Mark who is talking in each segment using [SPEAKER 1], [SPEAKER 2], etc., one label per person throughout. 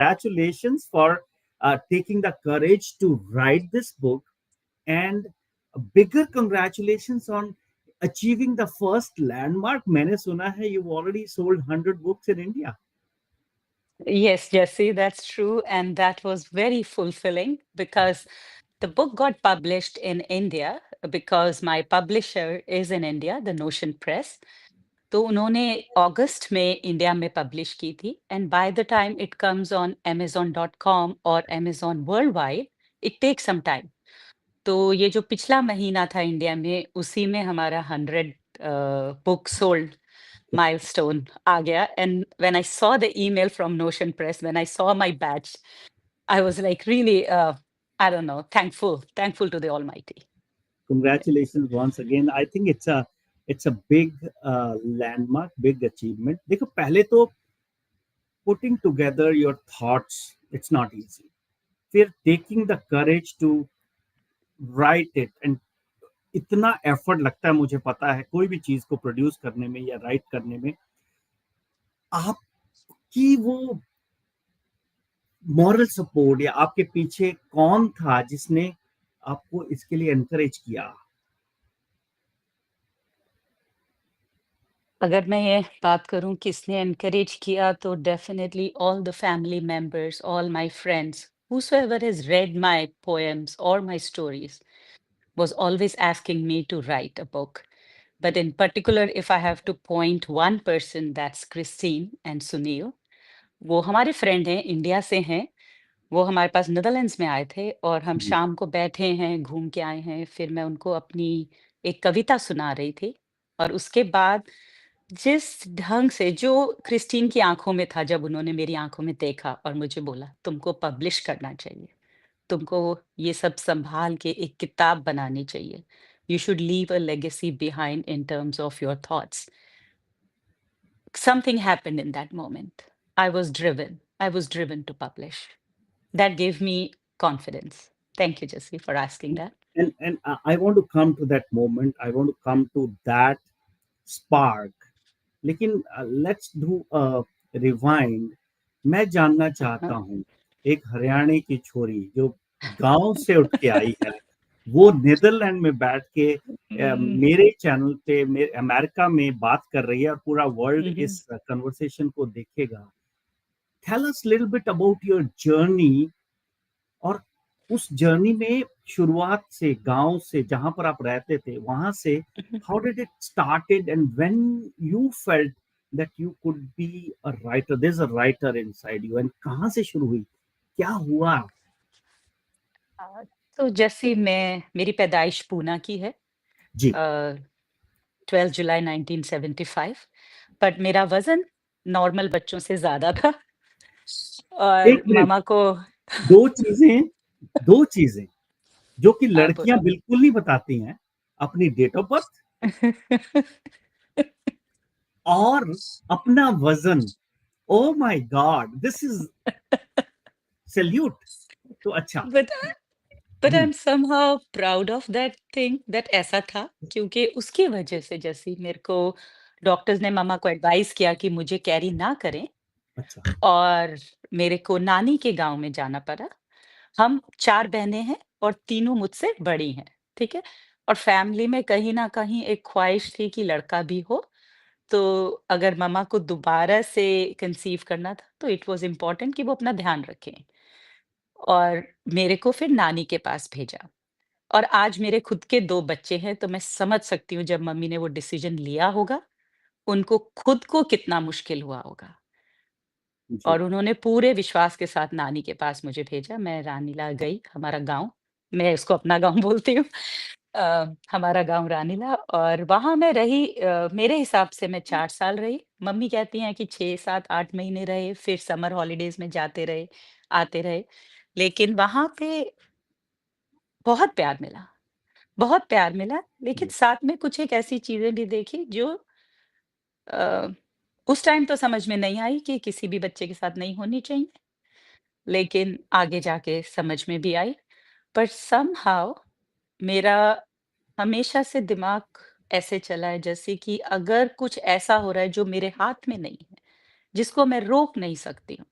[SPEAKER 1] congratulations for taking the courage to write this book, and a bigger congratulations on achieving the first landmark. मैंने सुना है you've already sold 100 books in India.
[SPEAKER 2] Yes, Jesse, that's true. And that was very fulfilling because the book got published in India because my publisher is in India, the Notion Press. तो उन्होंने अगस्त में India में publish की थी and by the time it comes on amazon.com और amazon world wide it take some time. तो ये जो पिछला महीना था इंडिया में उसी में हमारा 100 बुक सोल्ड milestone आ गया and when I saw the email from notion press when I saw my batch I was like really I don't no thankful to the almighty.
[SPEAKER 1] Congratulations once again. I think it's a big landmark, big achievement. देखो पहले तो putting together your thoughts, it's not easy. फिर taking the courage to write it, and इतना effort लगता है, मुझे पता है कोई भी चीज को प्रोड्यूस करने में या राइट करने में। आपकी वो मॉरल सपोर्ट या आपके पीछे कौन था जिसने आपको इसके लिए एनकरेज किया?
[SPEAKER 2] अगर मैं ये बात करूं किसने एनकरेज किया तो definitely all the family members all my friends whosoever has read my poems or my stories was always asking me to write a book, but in particular if I have to point one person, that's Christine and Sunil. वो हमारे friend हैं, India से हैं। वो हमारे पास Netherlands में आए थे और हम
[SPEAKER 1] जी।
[SPEAKER 2] शाम को बैठे हैं, घूम के आए हैं। फिर मैं उनको अपनी एक कविता सुना रही थी और उसके बाद जिस ढंग से जो क्रिस्टीन की आँखों में था जब उन्होंने मेरी आँखों में देखा और मुझे बोला, "तुमको पब्लिश करना चाहिए। तुमको ये सब सँभाल के एक किताब बनानी चाहिए। You should leave a legacy behind in terms of your thoughts." Something happened in that moment. I was driven. I was driven to publish. That gave me confidence. Thank you, Jesse, for asking that.
[SPEAKER 1] And I want to come to that moment, I want to come to that spark, लेकिन let's do rewind. मैं जानना
[SPEAKER 2] Uh-huh.
[SPEAKER 1] चाहता हूँ, एक हरियाणा की छोरी जो गांव से उठ के आई है, वो नीदरलैंड में बैठ के
[SPEAKER 2] Mm,
[SPEAKER 1] मेरे चैनल पे अमेरिका में बात कर रही है और पूरा वर्ल्ड
[SPEAKER 2] mhm.
[SPEAKER 1] इस कन्वर्सेशन को देखेगा। Tell us little bit about your journey, और उस जर्नी में शुरुआत से, गांव से जहां पर आप रहते थे वहां से,
[SPEAKER 2] Mhm.
[SPEAKER 1] How did it started and when you felt that you could be a writer, there is a writer inside you, and कहां से शुरू हुई, क्या हुआ?
[SPEAKER 2] अ, तो जैसे मेरी पैदाइश पूना की है,
[SPEAKER 1] जी।
[SPEAKER 2] 12 जुलाई 1975, बट मेरा वज़न नॉर्मल बच्चों से ज़्यादा था और
[SPEAKER 1] एक मिनट,
[SPEAKER 2] मामा को
[SPEAKER 1] दो चीजें, दो चीजें जो कि
[SPEAKER 2] हाँ,
[SPEAKER 1] लड़कियां
[SPEAKER 2] बोलो।
[SPEAKER 1] बिल्कुल नहीं बताती हैं, अपनी डेट ऑफ बर्थ और अपना वजन। Oh my God, this is salute. तो अच्छा।
[SPEAKER 2] But but I
[SPEAKER 1] hmm.
[SPEAKER 2] Am somehow proud of that thing that ऐसा था क्योंकि उसकी वजह से जैसे मेरे को डॉक्टर्स ने मामा को एडवाइस किया कि मुझे कैरी ना करें
[SPEAKER 1] अच्छा।
[SPEAKER 2] और मेरे को नानी के गांव में जाना पड़ा। हम 4 बहनें हैं और तीनों मुझसे बड़ी हैं, ठीक है? और फैमिली में कहीं न कहीं एक ख्वाहिश थी कि लड़का भी हो, तो अगर मम्मा को दोबारा से कंसीव करना था, तो इट वाज़ इम्पोर्टेंट कि वो अपना ध्यान रखें और मेरे को फिर नानी के पास भेजा। और आज मेरे खुद के 2 बच्चे हैं, तो मैं समझ सकती हूँ जब मम्मी ने वो डिसीज़न लिया होगा, उनको खुद को कितना मुश्किल हुआ होगा।
[SPEAKER 1] जी।
[SPEAKER 2] और उन्होंने पूरे विश्वास के साथ नानी के पास मुझे भेजा। मैं रानीला गई, हमारा गाँव, मैं उसको अपना गाँव बोलती हूँ। हमारा गाँव रानीला और वहाँ मैं रही मेरे हिसाब से मैं 4 साल रही। मम्मी कहती हैं कि 6, 7, 8 महीने रहे, फिर समर हॉलिडेज़ में जाते रहे, आते रहे। लेकिन वहाँ पे बहुत प्यार मिला, बहुत प्यार मिला, लेकिन
[SPEAKER 1] जी।
[SPEAKER 2] साथ में कुछ एक ऐसी चीज़ें भी देखी जो अ, उस टाइम तो समझ में नहीं आई कि किसी भी बच्चे के साथ नहीं होनी चाहिए। लेकिन आगे जाके समझ में भी आई। पर समहाउ मेरा हमेशा से दिमाग ऐसे चला है जैसे कि अगर कुछ ऐसा हो रहा है जो मेरे हाथ में नहीं है, जिसको मैं रोक नहीं सकती हूँ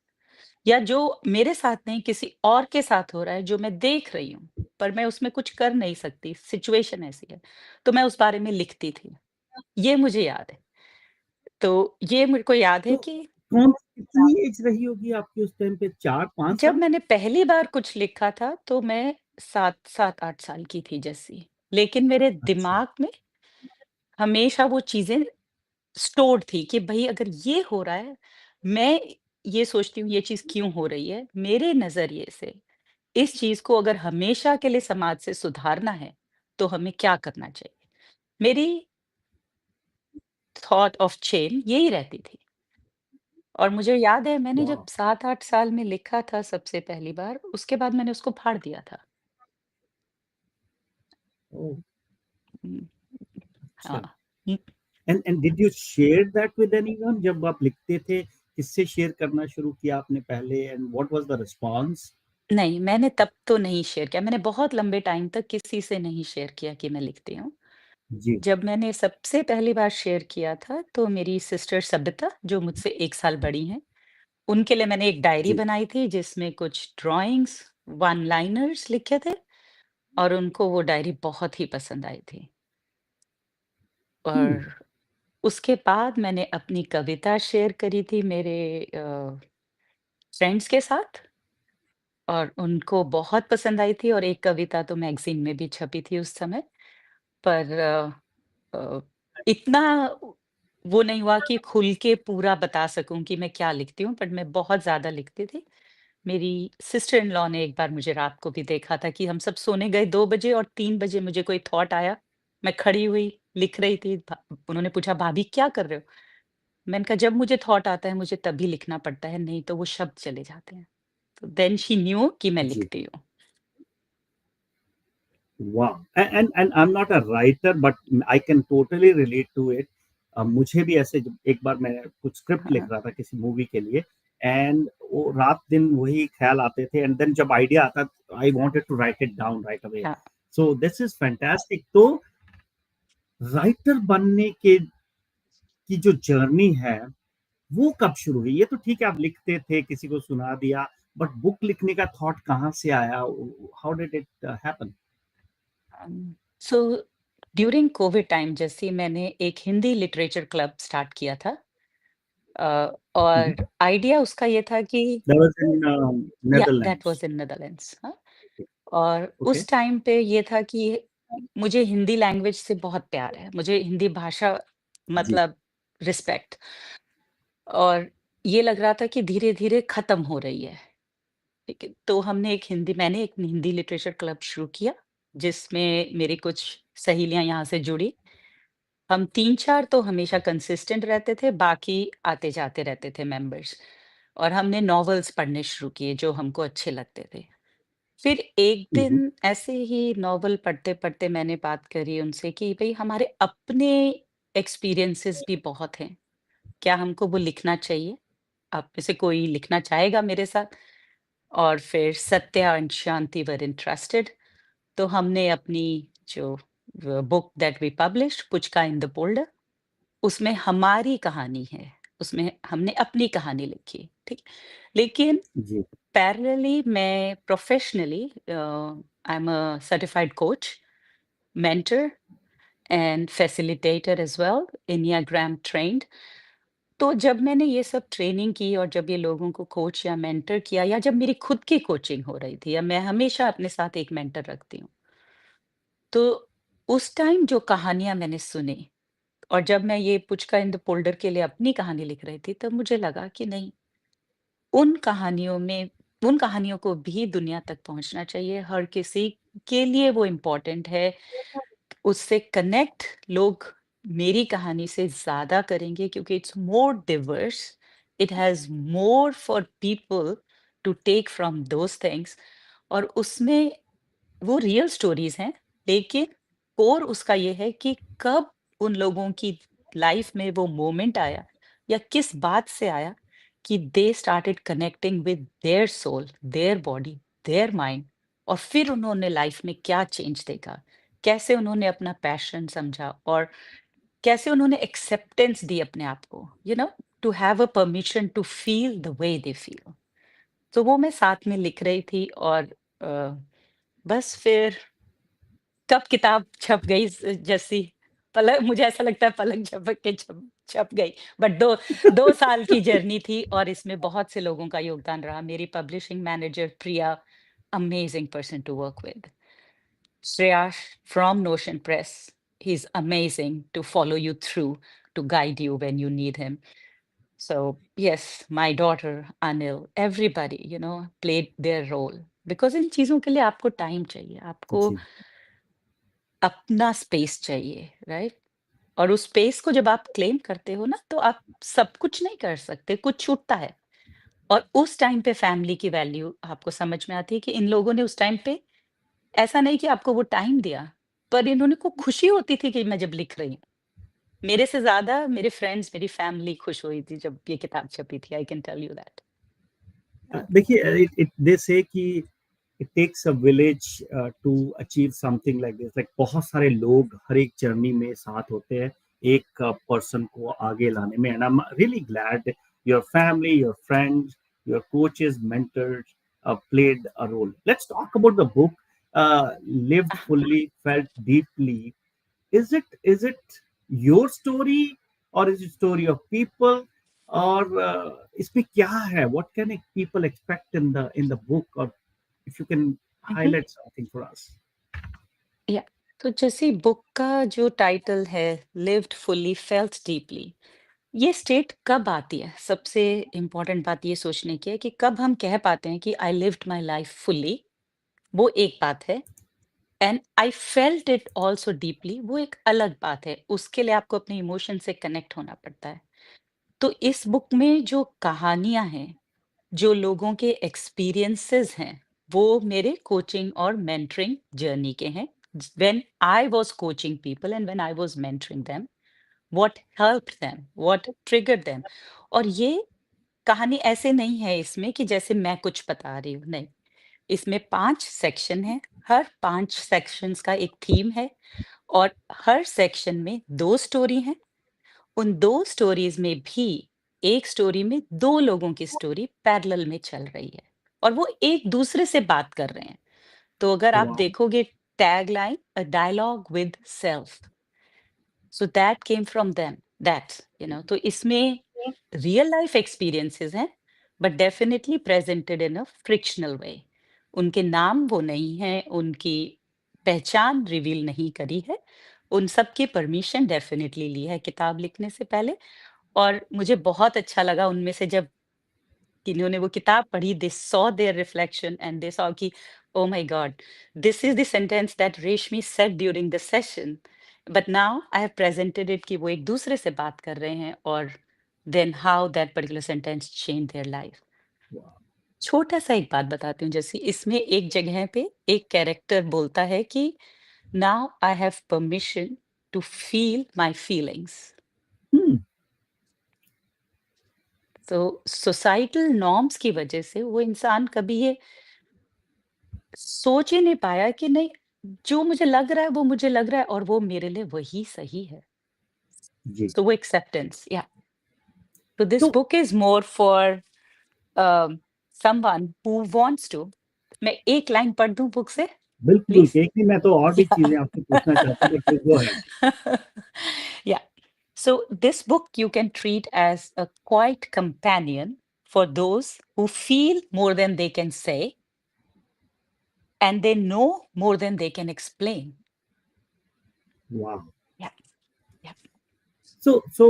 [SPEAKER 2] या जो मेरे साथ नहीं किसी और के साथ हो रहा है जो मैं देख रही हूँ, पर मैं उसमें कुछ कर नहीं सकती, सिचुएशन ऐसी है, तो मैं उस बारे में लिखती थी। ये मुझे याद है। तो ये मेरे को याद है
[SPEAKER 1] तो
[SPEAKER 2] कि
[SPEAKER 1] कौन कितनी एज रही होगी आपकी उस टाइम पे, 4-5
[SPEAKER 2] जब
[SPEAKER 1] साल?
[SPEAKER 2] मैंने पहली बार कुछ लिखा था तो मैं 7-8 साल की थी जैसी। लेकिन मेरे
[SPEAKER 1] अच्छा।
[SPEAKER 2] दिमाग में हमेशा वो चीज़ें स्टोर्ड थी कि भई अगर ये हो रहा है, मैं ये सोचती हूँ ये चीज़ क्यों हो रही है? मेरे नज़रिए से इस चीज़ को अगर हमेशा के लिए समाज से सुधारना है, तो हमें क्या करना चाहिए? मेरी थॉट ऑफ चेन यही रहती थी। और मुझे याद है मैंने जब
[SPEAKER 1] वाह।
[SPEAKER 2] 7-8 साल में लिखा था सबसे पहली बार, उसके बाद मैंने उसको फाड़ दिया था।
[SPEAKER 1] ओह,
[SPEAKER 2] हुँ, हाँ।
[SPEAKER 1] अच्छा।
[SPEAKER 2] Hmm,
[SPEAKER 1] and did you share that with anyone जब आप लिखते थे? किससे शेयर करना शुरू किया आपने पहले, and what was the response?
[SPEAKER 2] नहीं, मैंने तब तो नहीं शेयर किया। मैंने बहुत लंबे टाइम तक किसी से नहीं शेयर किया कि मैं लिखती हूँ।
[SPEAKER 1] जी।
[SPEAKER 2] जब मैंने सबसे पहली बार शेयर किया था, तो मेरी सिस्टर सबिता, जो मुझसे 1 साल बड़ी हैं, उनके लिए मैंने एक डायरी
[SPEAKER 1] जी।
[SPEAKER 2] बनाई थी जिसमें कुछ ड्राइंग्स, वन लाइनर्स लिखे थे और उनको वो डायरी बहुत ही पसंद आई थी।
[SPEAKER 1] हम्म।
[SPEAKER 2] और उसके बाद मैंने अपनी कविता शेयर करी थी मेरे फ्रेंड्स के साथ और उनको बहुत पसंद आई थी और एक कविता तो मैगज़ीन में भी छपी थी उस समय। पर अ, इतना वो नहीं हुआ कि खुल के पूरा बता सकूँ कि मैं क्या लिखती हूँ, बट मैं बहुत ज़्यादा लिखती थी। मेरी सिस्टर इन लॉ ने एक बार मुझे रात को भी देखा था कि हम सब सोने गए 2 बजे और 3 बजे मुझे कोई थॉट आया। मैं खड़ी हुई, लिख रही थी। उन्होंने पूछा, "भाभी क्या कर रहे हो?" मैंने कहा, "जब मुझे थॉट आता है, मुझे तभी लिखना पड़ता है, नहीं तो वो शब्द चले जाते हैं।" तो देन शी न्यू कि मैं
[SPEAKER 1] जी।
[SPEAKER 2] लिखती हूँ।
[SPEAKER 1] Wow. And I'm not a writer, but I can totally relate to it. मुझे भी ऐसे एक बार मैं कुछ स्क्रिप्ट लिख
[SPEAKER 2] हाँ,
[SPEAKER 1] रहा था किसी मूवी के लिए, एंड वो रात दिन वही ख्याल आते थे, एंड देन जब आइडिया आता, I wanted to write it down right away.
[SPEAKER 2] हाँ।
[SPEAKER 1] So this is fantastic. तो राइटर बनने के की जो जर्नी है, वो कब शुरू हुई? ये तो ठीक है, आप लिखते थे, किसी को सुना दिया, बट बुक लिखने का थॉट कहाँ से आया? How did it happen?
[SPEAKER 2] So during Covid time जैसे मैंने एक हिंदी लिटरेचर क्लब स्टार्ट किया था। और आइडिया उसका ये था कि
[SPEAKER 1] That was in
[SPEAKER 2] या that
[SPEAKER 1] Netherlands.
[SPEAKER 2] Was in Netherlands हाँ। और
[SPEAKER 1] Okay.
[SPEAKER 2] उस टाइम पे ये था कि मुझे हिंदी लैंग्वेज से बहुत प्यार है। मुझे हिंदी भाषा
[SPEAKER 1] जी।
[SPEAKER 2] मतलब रिस्पेक्ट और ये लग रहा था कि धीरे-धीरे खत्म हो रही है। ठीक है? तो मैंने एक हिंदी लिटरेचर क्लब शुरू किया, जिसमें मेरी कुछ सहेलियाँ यहाँ से जुड़ी। हम 3-4 तो हमेशा कंसिस्टेंट रहते थे, बाकी आते-जाते रहते थे मेंबर्स। और हमने नॉवेल्स पढ़ने शुरू किए, जो हमको अच्छे लगते थे। फिर एक
[SPEAKER 1] हुँ, हुँ।
[SPEAKER 2] दिन ऐसे ही नॉवेल पढ़ते-पढ़ते मैंने बात करी उनसे कि भई हमारे अपने एक्सपीरियंसेस भी बहुत हैं। क्या हमको वो लिखना चाहिए? आप में से कोई लिखना चाहेगा मेरे साथ? और फिर Satya and Shanti were interested. तो हमने अपनी जो book that we published puchka in the boulder उसमें हमारी कहानी है। उसमें हमने अपनी कहानी लिखी, ठीक? लेकिन
[SPEAKER 1] जी।
[SPEAKER 2] पैरेलली मैं professionally I am a certified coach, mentor and facilitator as well, Enneagram trained. तो जब मैंने ये सब ट्रेनिंग की और जब ये लोगों को कोच या मेंटर किया या जब मेरी खुद की कोचिंग हो रही थी या मैं हमेशा अपने साथ एक मेंटर रखती हूँ। तो उस टाइम जो कहानियाँ मैंने सुनी और जब मैं ये पुचका इन द फ़ोल्डर के लिए अपनी कहानी लिख रही थी, तब मुझे लगा कि नहीं, उन कहानियों में उन कहानियों को भी दुनिया तक पहुँचना चाहिए। हर किसी के लिए वो इम्पोर्टेंट है। उससे कनेक्ट लोग मेरी कहानी से ज़्यादा करेंगे क्योंकि it's more diverse, it has more for people to take from those things और उसमें वो रियल स्टोरीज़ हैं, लेकिन कोर उसका ये है कि कब उन लोगों की लाइफ में वो मोमेंट आया या किस बात से आया कि they started connecting with their soul, their body, their mind और फिर उन्होंने लाइफ में क्या चेंज देखा, कैसे उन्होंने अपना पैशन समझा और कैसे उन्होंने एक्सेप्टेंस दी अपने आप को, you know, to have a permission to feel the way they feel. तो वो मैं साथ में लिख रही थी और बस फिर कब किताब छप गई जैसी पलक, मुझे ऐसा लगता है पलक झपक के छप छप गई। बट 2 साल की जर्नी थी और इसमें बहुत से लोगों का योगदान रहा। मेरी publishing manager Priya, amazing person to work with. Shreyash from Notion Press, he's amazing to follow you through, to guide you when you need him. So yes, my daughter, Anil, everybody, played their role. Because इन चीज़ों के लिए आपको time चाहिए, आपको
[SPEAKER 1] जी,
[SPEAKER 2] अपना space चाहिए, right? और उस स्पेस को जब आप क्लेम करते हो ना, तो आप सब कुछ नहीं कर सकते, कुछ छूटता है। और उस टाइम पे फैमिली की वैल्यू आपको समझ में आती है कि इन लोगों ने उस टाइम पे ऐसा नहीं कि आपको वो टाइम दिया, पर इन्होंने को खुशी होती थी कि मैं जब लिख रही हूँ। मेरे से ज़्यादा मेरे फ्रेंड्स, मेरी फैमिली खुश हुई थी जब ये किताब छपी थी, I can tell you that. हाँ,
[SPEAKER 1] देखिए, दे से कि it takes a village to achieve something like this, like बहुत सारे लोग हर एक जर्नी में साथ होते हैं एक पर्सन को आगे लाने में, and I am really glad your family, your friends, your coaches, mentors played a role. Let's talk about the book, lived fully, felt deeply. Is it your story, or is it story of people, or इसमें क्या है, what can people expect in the book, or if you can
[SPEAKER 2] उहुँ,
[SPEAKER 1] highlight something for us.
[SPEAKER 2] या तो जैसे book का जो title है लिव्ड फुली फेल्ट डीपली, ये स्टेट कब आती है? सबसे इम्पोर्टेंट बात ये सोचने की है कि कब हम कह पाते हैं कि I lived my life fully, वो एक बात है। And I felt it also deeply, वो एक अलग बात है। उसके लिए आपको अपने इमोशन से कनेक्ट होना पड़ता है। तो इस बुक में जो कहानियाँ हैं, जो लोगों के एक्सपीरियंसेस हैं, वो मेरे कोचिंग और मेंटरिंग जर्नी के हैं। When I was coaching people and when I was mentoring them, what helped them, what triggered them. और ये कहानी ऐसे नहीं है इसमें कि जैसे मैं कुछ बता रही हूँ, नहीं। इसमें 5 सेक्शन हैं, हर 5 सेक्शंस का एक थीम है और हर सेक्शन में 2 स्टोरी हैं। उन 2 स्टोरीज़ में भी एक स्टोरी में 2 लोगों की स्टोरी पैरेलल में चल रही है और वो एक-दूसरे से बात कर रहे हैं। तो अगर आप
[SPEAKER 1] Wow.
[SPEAKER 2] देखोगे tagline, a dialogue with self, so that came from them, तो इसमें रियल लाइफ एक्सपीरियंसेस हैं, but definitely presented in a frictional way. उनके नाम वो नहीं हैं, उनकी पहचान रिवील नहीं करी है। उन सब की परमिशन डेफिनिटली ली है किताब लिखने से पहले। और मुझे बहुत अच्छा लगा उनमें से जब इन्होंने वो किताब पढ़ी, they saw their reflection and they saw कि oh my God, this is the sentence that Reshmi said during the session, but now I have presented it, कि वो एक दूसरे से बात कर रहे हैं और then how that particular sentence change their life.
[SPEAKER 1] Wow.
[SPEAKER 2] छोटा सा एक बात बताती हूँ, जैसे इसमें एक जगह पे एक कैरेक्टर बोलता है कि now I have permission to feel my feelings.
[SPEAKER 1] Hmm.
[SPEAKER 2] तो सोसाइटल नॉर्म्स की वजह से वो इंसान कभी ये सोच ही नहीं पाया कि नहीं, जो मुझे लग रहा है वो मुझे लग रहा है और वो मेरे लिए वही सही है।
[SPEAKER 1] जी,
[SPEAKER 2] तो वो एक्सेप्टेंस, या तो दिस
[SPEAKER 1] तो
[SPEAKER 2] book is more for someone who wants to. मैं एक लाइन पढ़ दूं बुक से,
[SPEAKER 1] बिल्कुल
[SPEAKER 2] प्लीज?
[SPEAKER 1] केक नहीं, मैं तो और भी चीजें
[SPEAKER 2] Yeah.
[SPEAKER 1] आपसे पूछना चाहता हूँ, but go ahead.
[SPEAKER 2] Yeah. So this book you can treat as a quiet companion for those who feel more than they can say and they know more than they can explain.
[SPEAKER 1] Wow.
[SPEAKER 2] Yeah. Yeah.
[SPEAKER 1] So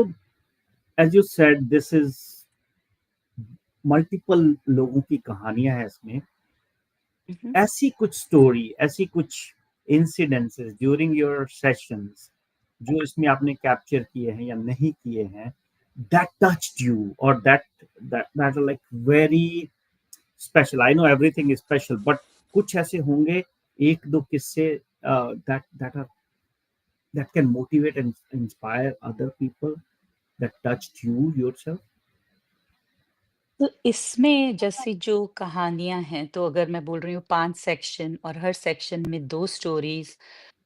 [SPEAKER 1] as you said, this is multiple लोगों की कहानियां हैं इसमें.
[SPEAKER 2] Mhm.
[SPEAKER 1] ऐसी कुछ story, ऐसी कुछ incidences during your sessions जो इसमें आपने कैप्चर किए हैं या नहीं किए हैं, दैट टच्ड यू, और that are like very special. I know everything is special, but कुछ ऐसे होंगे एक दो किस्से that can motivate and inspire other people, that touched you yourself.
[SPEAKER 2] तो इसमें जैसी जो कहानियां हैं, तो अगर मैं बोल रही हूँ 5 सेक्शन और हर सेक्शन में 2 स्टोरीज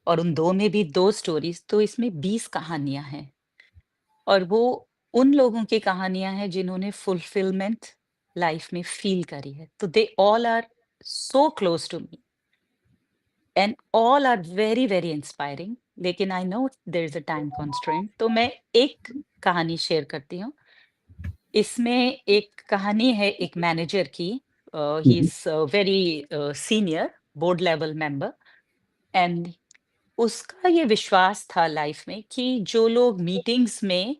[SPEAKER 2] और उन 2 में भी 2 स्टोरीज, तो इसमें 20 कहानियां हैं। और वो उन लोगों की कहानियां हैं जिन्होंने फुलफिलमेंट लाइफ में फील करी है। तो they all are so close to me and all are very very inspiring. लेकिन I know there is a time constraint, तो मैं एक कहानी शेयर करती हूँ। इसमें एक कहानी है एक मैनेजर की। ही
[SPEAKER 1] Mhm.
[SPEAKER 2] Is very senior board level member, and उसका ये विश्वास था लाइफ में कि जो लोग मीटिंग्स में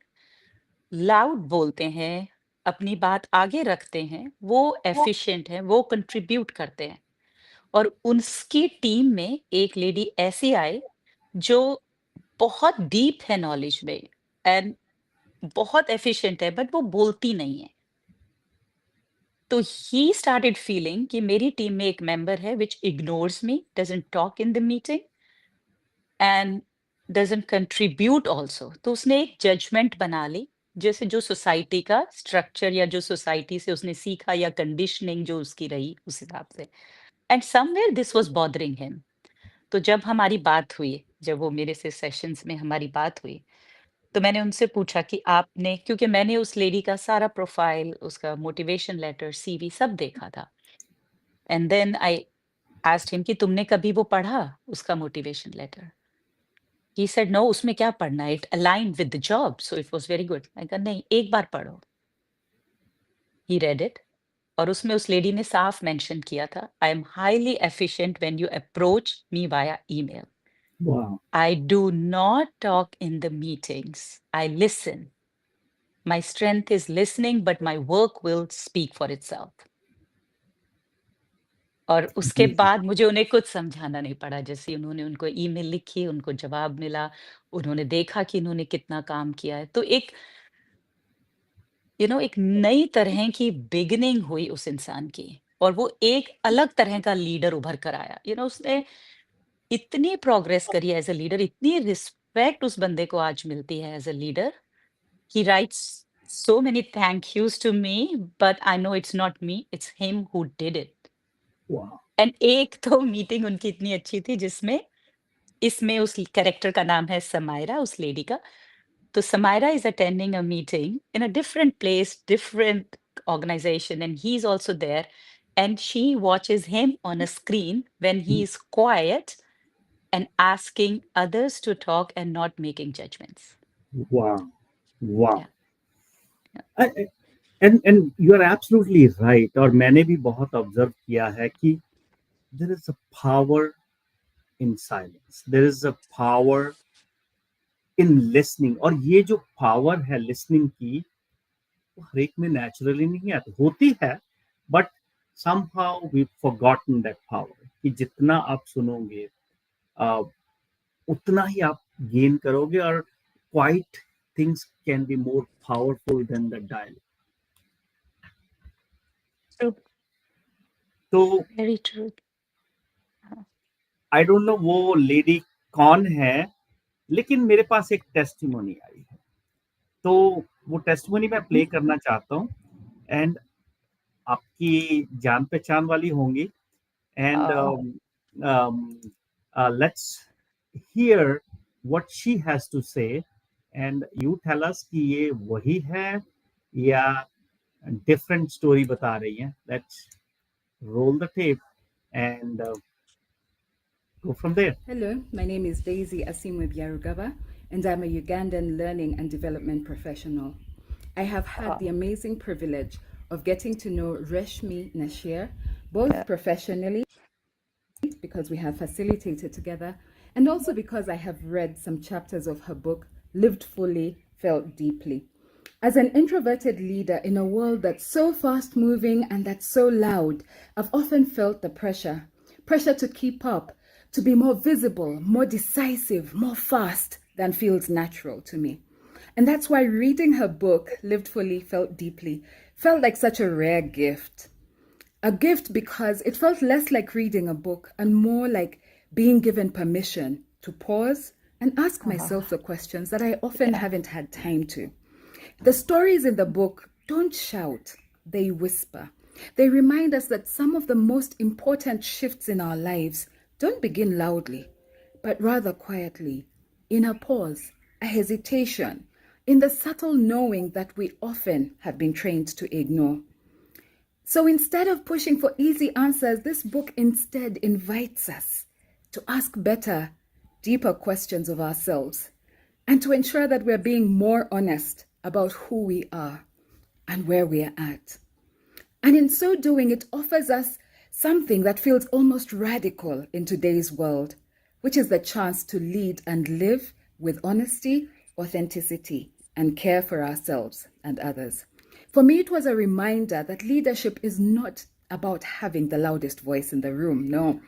[SPEAKER 2] लाउड बोलते हैं, अपनी बात आगे रखते हैं, वो एफिशिएंट हैं, वो कंट्रीब्यूट करते हैं। और उसकी टीम में एक लेडी ऐसी आई जो बहुत डीप है नॉलेज में एंड बहुत एफिशिएंट है, बट वो बोलती नहीं है। तो ही स्टार्टेड फीलिंग कि मेरी टीम में एक मेंबर है which ignores me, doesn't talk in the meeting and doesn't contribute also. तो उसने एक जजमेंट बना ली, जैसे जो सोसाइटी का स्ट्रक्चर या जो सोसाइटी से उसने सीखा या कंडीशनिंग जो उसकी रही उस हिसाब से। And somewhere this was bothering him. तो जब हमारी बात हुई, जब वो मेरे से सेशंस में हमारी बात हुई, तो मैंने उनसे पूछा कि आपने, क्योंकि मैंने उस लेडी का सारा प्रोफाइल, उसका मोटिवेशन लेटर, सीवी सब देखा था। And then I asked him कि तुमने कभी वो पढ़ा, उसका motivation letter? He said no, उसमें क्या पढ़ना है, it aligned with the job so it was very good. मैं कहा नहीं, एक बार पढ़ो। ही रेड इट, और उसमें उस लेडी ने साफ मेंशन किया था, I am highly efficient when you approach me via email.
[SPEAKER 1] Wow.
[SPEAKER 2] I do not talk in the meetings. I listen. My strength is listening, but my work will speak for itself. और उसके
[SPEAKER 1] Amazing.
[SPEAKER 2] बाद मुझे उन्हें कुछ समझाना नहीं पड़ा। जैसे उन्होंने उनको ईमेल लिखी, उनको जवाब मिला, उन्होंने देखा कि इन्होंने कितना काम किया है। तो एक एक नई तरह की बिगिनिंग हुई उस इंसान की, और वो एक अलग तरह का लीडर उभर कर आया। उसने इतनी प्रोग्रेस करी एज़ अ लीडर, इतनी रिस्पेक्ट उस बंदे को आज मिलती है as a leader. He writes so many thank yous to me, but I know it's not me, it's him who did it.
[SPEAKER 1] Wow.
[SPEAKER 2] And एक तो मीटिंग उनकी इतनी अच्छी थी जिसमें इसमें उस कैरेक्टर का नाम है समायरा, उस लेडी का। तो Samaira is attending a meeting in a different place, different organization, and he's also there, and she watches him on a screen when he is quiet and asking others to talk and not making judgments.
[SPEAKER 1] Wow. Wow.
[SPEAKER 2] Yeah. Yeah.
[SPEAKER 1] I- and you are absolutely right. और मैंने भी बहुत observe किया है कि there is a power in silence. There is a power in listening. और ये जो पावर है लिसनिंग की, वो हर एक में नेचुरली नहीं आती, होती है, but somehow we've forgotten that power कि जितना आप सुनोगे, uh, उतना ही आप गेन करोगे, और quite things can be more powerful than the dial.
[SPEAKER 2] True.
[SPEAKER 1] तो
[SPEAKER 2] Very true.
[SPEAKER 1] I don't no वो लेडी कौन है, लेकिन मेरे पास एक टेस्टिमोनी आई है, तो वो टेस्टिमोनी मैं प्ले करना चाहता हूँ। एंड आपकी जान पहचान वाली होंगी, and
[SPEAKER 2] Oh.
[SPEAKER 1] Let's hear what she has to say, and you tell us कि ये वही है या डिफरेंट स्टोरी बता रही है। Let's roll the tape and go from there.
[SPEAKER 3] Hello, my name is Desi Adda, and I'm a Ugandan learning and development professional. I have had the amazing privilege of getting to know Reshmi Nashier, both
[SPEAKER 2] Yeah.
[SPEAKER 3] professionally, because we have facilitated together, and also because I have read some chapters of her book, Lived Fully, Felt Deeply. As an introverted leader in a world that's so fast moving and that's so loud, I've often felt the pressure to keep up, to be more visible, more decisive, more fast than feels natural to me. And that's why reading her book, Lived Fully, Felt Deeply, felt like such a rare gift. A gift because it felt less like reading a book and more like being given permission to pause and ask myself the questions that I often
[SPEAKER 2] Yeah.
[SPEAKER 3] haven't had time to. The stories in the book don't shout, they whisper. They remind us that some of the most important shifts in our lives don't begin loudly, but rather quietly, in a pause, a hesitation, in the subtle knowing that we often have been trained to ignore. So instead of pushing for easy answers, this book instead invites us to ask better, deeper questions of ourselves and to ensure that we're being more honest about who we are and where we are at. And in so doing, it offers us something that feels almost radical in today's world, which is the chance to lead and live with honesty, authenticity, and care for ourselves and others. For me, it was a reminder that leadership is not about having the loudest voice in the room. No,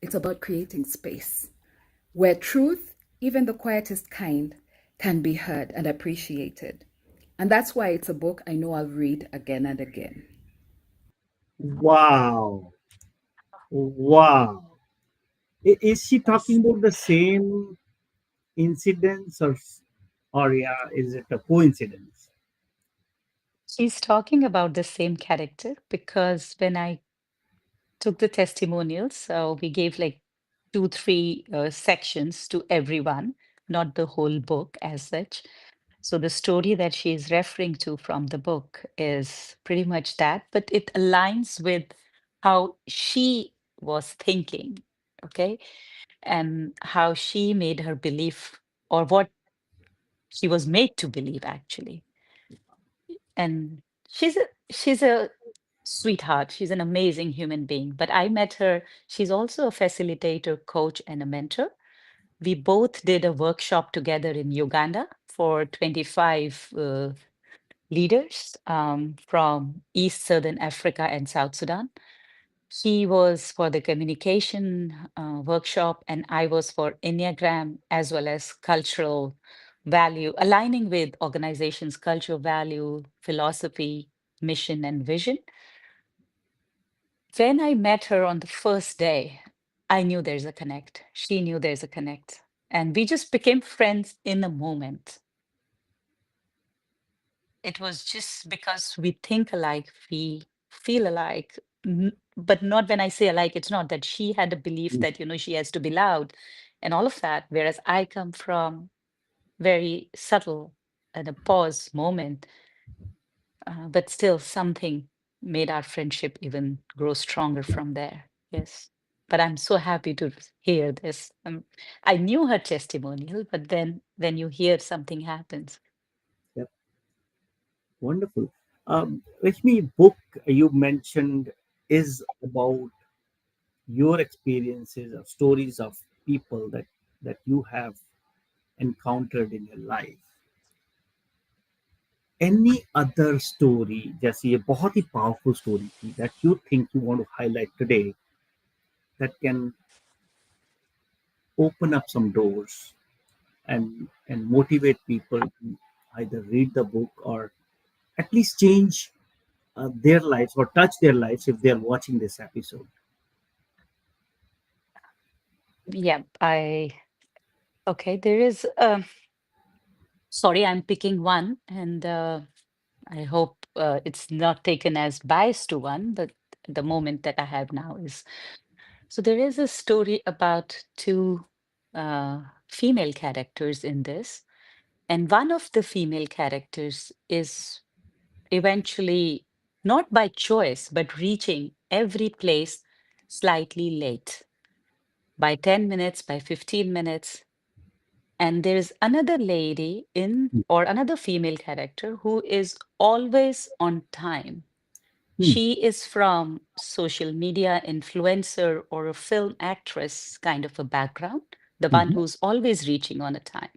[SPEAKER 3] it's about creating space where truth, even the quietest kind, can be heard and appreciated. And that's why it's a book I know I'll read again and again.
[SPEAKER 1] Wow. Wow. Is she talking
[SPEAKER 2] Yes.
[SPEAKER 1] about the same incidents, or yeah, is it a coincidence?
[SPEAKER 2] She's talking about the same character because when I took the testimonials, so we gave like two, three sections to everyone, not the whole book as such. So the story that she is referring to from the book is pretty much that, but it aligns with how she was thinking, okay, and how she made her belief or what she was made to believe actually. And she's a sweetheart. She's an amazing human being. But I met her. She's also a facilitator, coach, and a mentor. We both did a workshop together in Uganda for 25 leaders from East, Southern Africa, and South Sudan. He was for the communication workshop, and I was for Enneagram as well as cultural value, aligning with organizations' cultural value, philosophy, mission, and vision. When I met her on the first day, I knew there's a connect. She knew there's a connect. And we just became friends in a moment. It was just because we think alike, we feel alike. But not when I say alike, it's not that she had a belief
[SPEAKER 1] Mm.
[SPEAKER 2] that, she has to be loud and all of that. Whereas I come from very subtle and a pause moment, but still something made our friendship even grow stronger from there. Yes. But I'm so happy to hear this. I knew her testimonial, but then when you hear something happens,
[SPEAKER 1] Yep, wonderful. Rashmi, book you mentioned is about your experiences or stories of people that you have encountered in your life. Any other story, जैसे ये बहुत ही powerful story थी, that you think you want to highlight today, that can open up some doors and motivate people to either read the book or at least change their lives or touch their lives if they are watching this episode.
[SPEAKER 2] yeah, okay, there is, sorry, I'm picking one, and I hope it's not taken as bias to one, but the moment that I have now is so there is a story about two uh, female characters in this, and one of the female characters is eventually not by choice, but reaching every place slightly late by 10 minutes, by 15 minutes. And there's another lady in, or another female character who is always on time.
[SPEAKER 1] Hmm.
[SPEAKER 2] She is from social media influencer or a film actress kind of a background, the one
[SPEAKER 1] Mhm.
[SPEAKER 2] who's always reaching on a time.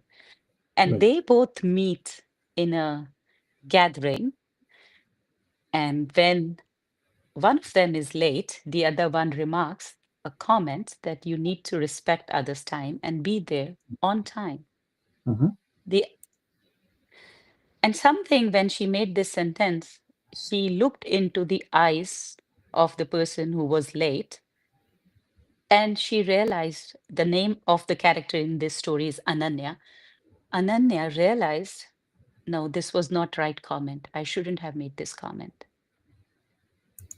[SPEAKER 2] And
[SPEAKER 1] Right.
[SPEAKER 2] they both meet in a gathering. And when one of them is late, the other one remarks a comment that you need to respect others' time and be there on time.
[SPEAKER 1] Uh-huh.
[SPEAKER 2] The And something when she made this sentence, she looked into the eyes of the person who was late and she realized the name of the character in this story is Ananya. Ananya realized, no, this was not right comment. I shouldn't have made this comment.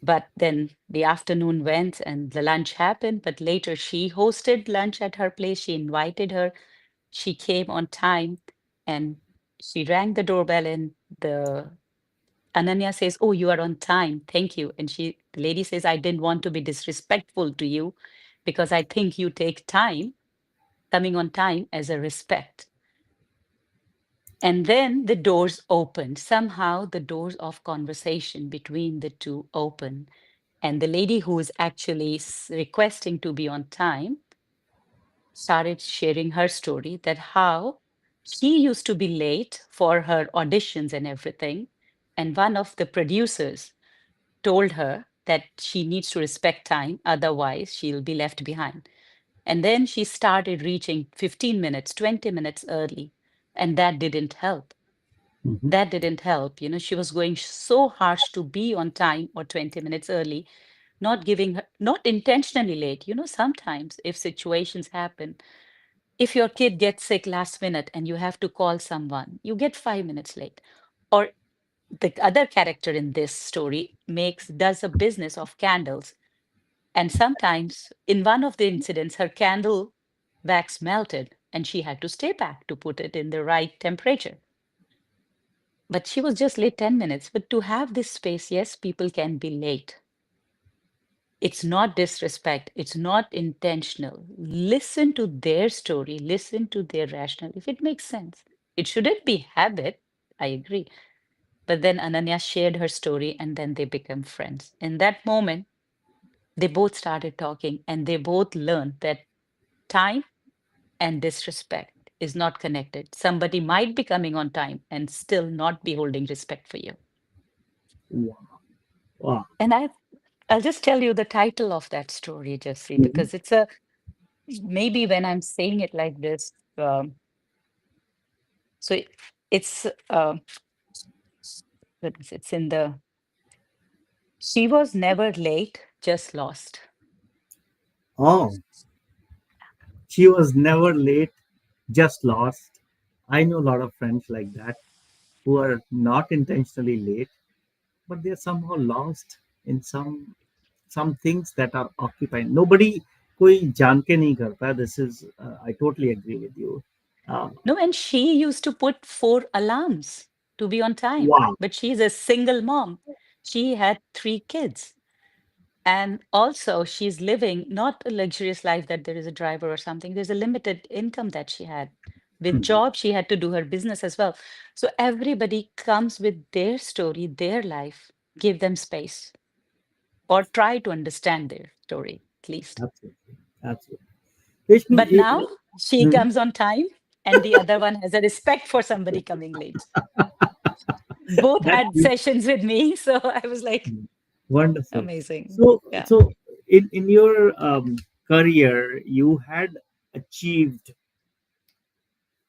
[SPEAKER 2] But then the afternoon went and the lunch happened. But later she hosted lunch at her place. She invited her. She came on time and she rang the doorbell and the Ananya says, "Oh, you are on time. Thank you." And the lady says, "I didn't want to be disrespectful to you because I think you take time, coming on time as a respect." And then the doors opened. Somehow the doors of conversation between the two open. And the lady who is actually requesting to be on time started sharing her story, that how she used to be late for her auditions and everything. And one of the producers told her that she needs to respect time, otherwise, she'll be left behind. And then she started reaching 15 minutes, 20 minutes early. And that didn't help.
[SPEAKER 1] Mhm.
[SPEAKER 2] That didn't help. She was going so harsh to be on time or 20 minutes early, not giving her, not intentionally late. Sometimes if situations happen, if your kid gets sick last minute and you have to call someone, you get 5 minutes late. Or the other character in this story does a business of candles. And sometimes in one of the incidents, her candle wax melted and she had to stay back to put it in the right temperature. But she was just late 10 minutes. But to have this space, yes, people can be late. It's not disrespect. It's not intentional. Listen to their story. Listen to their rationale. If it makes sense, it shouldn't be habit. I agree. But then Ananya shared her story and then they became friends. In that moment, they both started talking and they both learned that time and disrespect is not connected. Somebody might be coming on time and still not be holding respect for you.
[SPEAKER 1] Wow. Wow.
[SPEAKER 2] And I'll just tell you the title of that story, Jesse,
[SPEAKER 1] Mhm.
[SPEAKER 2] because maybe when I'm saying it like this, so it's goodness, it's in the she was never late, just lost.
[SPEAKER 1] Oh, she was never late, just lost. I know a lot of friends like that who are not intentionally late, but they're somehow lost in some things that are occupying. Nobody कोई जान के नहीं करता. This is I totally agree with you. Uh,
[SPEAKER 2] No, and she used to put 4 alarms to be on time,
[SPEAKER 1] wow.
[SPEAKER 2] but she's a single mom. She had 3 kids. And also, she's living not a luxurious life that there is a driver or something. There's a limited income that she had. With
[SPEAKER 1] Mhm.
[SPEAKER 2] job, she had to do her business as well. So everybody comes with their story, their life. Give them space or try to understand their story at least.
[SPEAKER 1] Absolutely, absolutely. Reshmi,
[SPEAKER 2] But now she
[SPEAKER 1] Mhm.
[SPEAKER 2] comes on time, and the other one has a respect for somebody coming late. Both
[SPEAKER 1] That's
[SPEAKER 2] had sessions with me, so I was like,
[SPEAKER 1] wonderful.
[SPEAKER 2] amazing.
[SPEAKER 1] So,
[SPEAKER 2] Yeah.
[SPEAKER 1] so in your career, you had achieved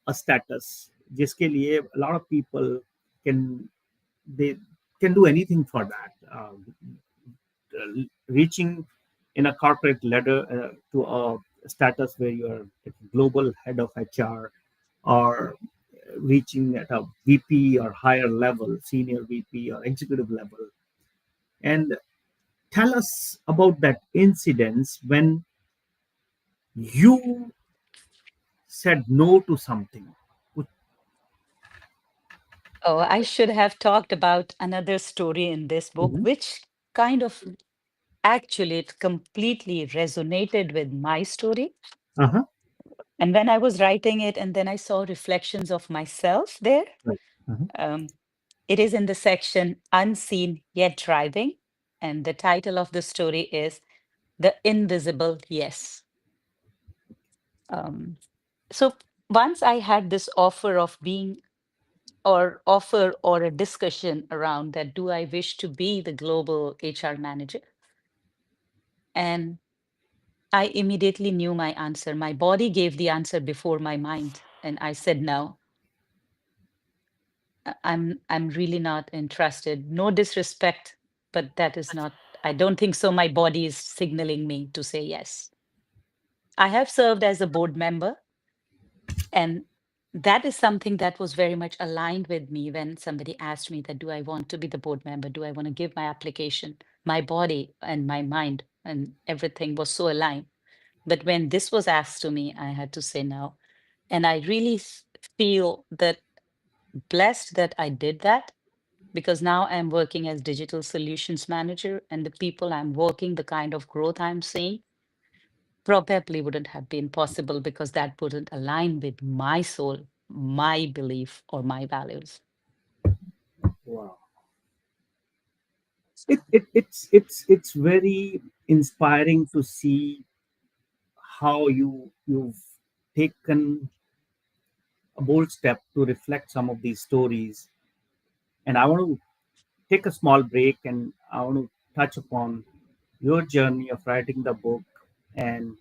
[SPEAKER 1] a status जिसके लिए a lot of people can they can do anything for that. Reaching in a corporate ladder to a status where you are a global head of HR, or reaching at a VP or higher level, senior VP or executive level. And tell us about that incidence when you said no to something.
[SPEAKER 2] Oh, I should have talked about another story in this book,
[SPEAKER 1] Mhm.
[SPEAKER 2] which kind of actually it completely resonated with my story.
[SPEAKER 1] Uh-huh.
[SPEAKER 2] And when I was writing it, and then I saw reflections of myself there,
[SPEAKER 1] Right. Uh-huh.
[SPEAKER 2] um, it is in the section Unseen Yet Driving. And the title of the story is The Invisible Yes. Um, so once I had this offer or a discussion around that, do I wish to be the global HR manager? And I immediately knew my answer. My body gave the answer before my mind. And I said, no, I'm really not interested. No disrespect, but that is not, I don't think so. My body is signaling me to say yes. I have served as a board member, and that is something that was very much aligned with me when somebody asked me that, do I want to be the board member? Do I want to give my application? My body and my mind and everything was so aligned. But when this was asked to me, I had to say no. And I really feel that blessed that I did that, because now I'm working as digital solutions manager, and the people I'm working, the kind of growth I'm seeing, probably wouldn't have been possible because that wouldn't align with my soul, my belief, or my values.
[SPEAKER 1] Wow. It's very inspiring to see how you've taken a bold step to reflect some of these stories. And I want to take a small break, and I want to touch upon your journey of writing the book and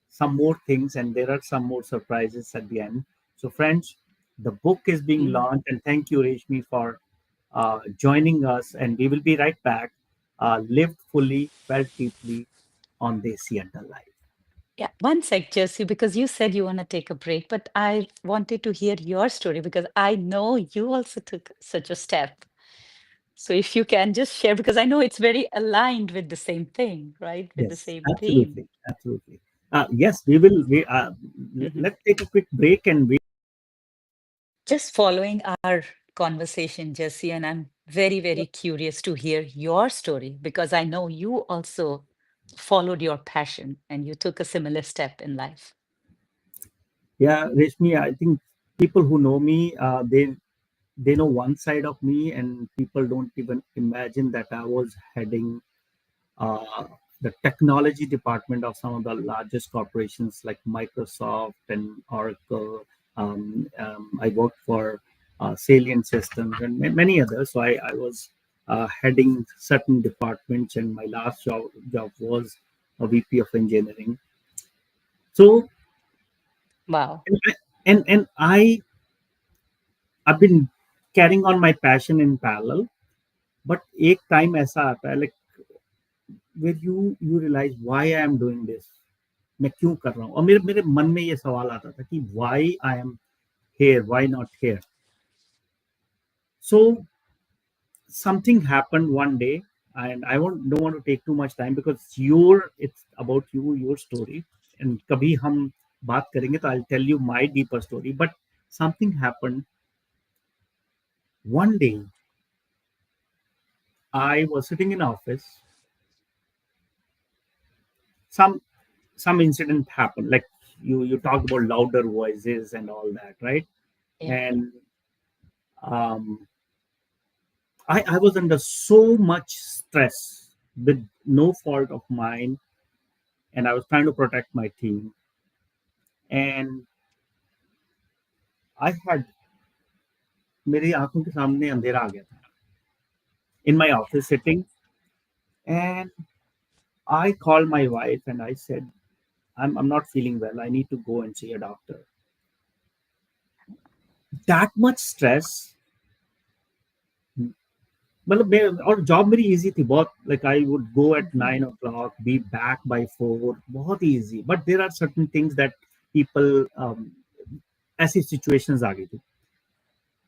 [SPEAKER 1] some more things. And there are some more surprises at the end. So, friends, the book is being
[SPEAKER 2] Mm.
[SPEAKER 1] launched, and thank you, Reshmi, for joining us. And we will be right back. Lived fully, felt deeply on Desi Adda Life.
[SPEAKER 2] Yeah, one sec, Jesse, because you said you want to take a break, but I wanted to hear your story because I know you also took such a step. So if you can just share, because I know it's very aligned with the same thing, right? With the
[SPEAKER 1] Yes,
[SPEAKER 2] same theme.
[SPEAKER 1] absolutely, absolutely. Yes, we will.
[SPEAKER 2] Mhm.
[SPEAKER 1] Let's take a quick break, and we.
[SPEAKER 2] Just following our conversation, Jesse, and I'm very, very curious to hear your story because I know you also followed your passion and you took a similar step in life.
[SPEAKER 1] Yeah, Reshmi, I think people who know me, they know one side of me, and people don't even imagine that I was heading uh, the technology department of some of the largest corporations like Microsoft and Oracle. I worked for Salient Systems and many others. So I was heading certain departments, and my last job was a VP of engineering. So
[SPEAKER 2] Wow.
[SPEAKER 1] and I've been carrying on my passion in parallel. But एक time ऐसा आता है, like where you realize why I am doing this, मैं क्यों कर रहा हूँ, और मेरे मेरे मन में ये सवाल आता था कि why I am here, why not here. So something happened one day, and I don't want to take too much time because it's about you, your story. And कभी हम बात करेंगे तो I'll tell you my deeper story. But something happened one day. I was sitting in office. Some some incident happened, like you talked about louder voices and all that, right?
[SPEAKER 2] Yeah.
[SPEAKER 1] And um, I was under so much stress with no fault of mine, and I was trying to protect my team. And I had मेरी आंखों के सामने अंधेरा आ गया था in my office sitting. And I called my wife and I said, I'm not feeling well, I need to go and see a doctor. That much stress. मतलब मैं और जॉब मेरी इजी थी बहुत, like I would go at
[SPEAKER 2] Mhm.
[SPEAKER 1] 9 o'clock, be back by 4, बहुत ही easy. But there are certain things that people, ऐसी situations आ गई थी.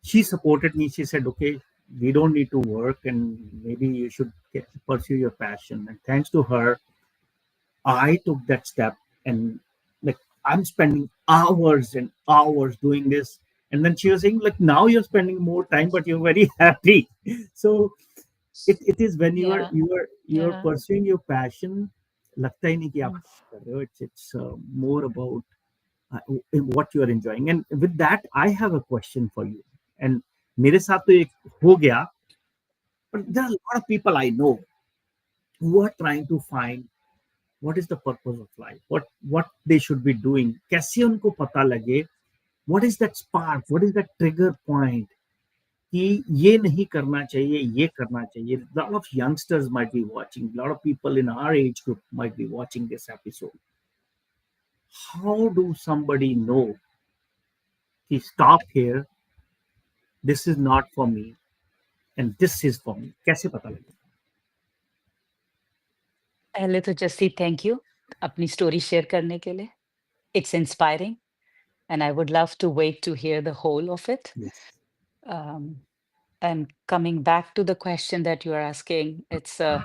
[SPEAKER 1] She supported me, she said okay, we don't need to work, and maybe you should pursue your passion. And thanks to her, I took that step. And like I'm spending hours and hours doing this. And then she was saying, like, now you're spending more time, but you're very happy. So it is when
[SPEAKER 2] Yeah.
[SPEAKER 1] you're
[SPEAKER 2] Yeah.
[SPEAKER 1] pursuing your passion, लगता ही नहीं कि आप
[SPEAKER 2] Mm.
[SPEAKER 1] कर रहे हो. It's more about what you are enjoying. And with that, I have a question for you. And मेरे साथ तो एक हो गया, but there are a lot of people I know who are trying to find what is the purpose of life, what they should be doing, कैसे उनको पता लगे, what is that spark, what is that trigger point कि ये नहीं करना चाहिए, ये करना चाहिए. A lot of youngsters might be watching, a lot of people in our age group might be watching this episode. How do somebody know कि stop here, this is not for me, and this is for me? कैसे पता लगे?
[SPEAKER 2] पहले तो Jassi thank you अपनी story share करने के लिए. It's inspiring and I would love to wait to hear the whole of it.
[SPEAKER 1] Yes.
[SPEAKER 2] Um, and coming back to the question that you are asking, it's a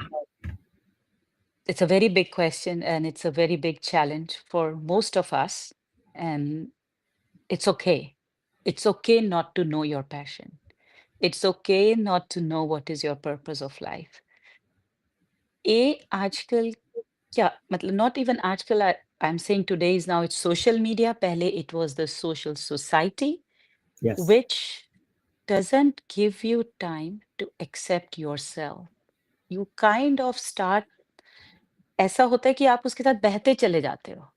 [SPEAKER 2] very big question and it's a very big challenge for most of us. And it's okay. It's okay not to know your passion. It's okay not to know what is your purpose of life. ये आजकल क्या मतलब, not even आजकल, I am saying today is now it's social media, पहले it was the social society
[SPEAKER 1] Yes.
[SPEAKER 2] Which doesn't give you time to accept yourself. You kind of start, ऐसा होता है कि आप उसके साथ बहते चले जाते हो।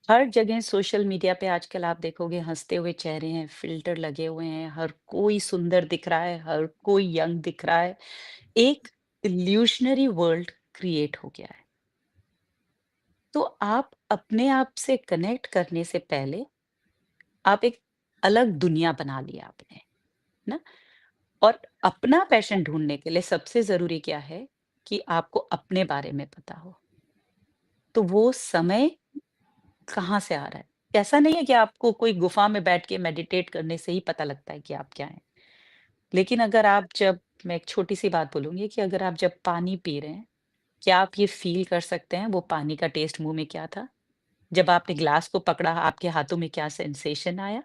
[SPEAKER 2] हर जगह सोशल मीडिया पे आजकल आप देखोगे हँसते हुए चेहरे हैं, फ़िल्टर लगे हुए हैं, हर कोई सुंदर दिख रहा है, हर कोई यंग दिख रहा है। एक इल्यूशनरी वर्ल्ड क्रिएट हो गया है। तो आप अपने आप से कनेक्ट करने से पहले, आप एक अलग दुनिया बना लिया आपने, ना? और अपना पैशन ढूँढने के लिए सबसे ज़रूरी क्या है कि आपको अपने बारे में पता हो। तो वो समय कहाँ से आ रहा है? ऐसा नहीं है कि आपको कोई गुफ़ा में बैठ के मेडिटेट करने से ही पता लगता है कि आप क्या हैं। लेकिन अगर आप जब, मैं एक छोटी-सी बात बोलूँगी कि अगर आप जब पानी पी रहे हैं, क्या आप ये फ़ील कर सकते हैं वो पानी का टेस्ट मुँह में क्या था? जब आपने ग्लास को पकड़ा, आपके हाथों में क्या सेंसेशन आया?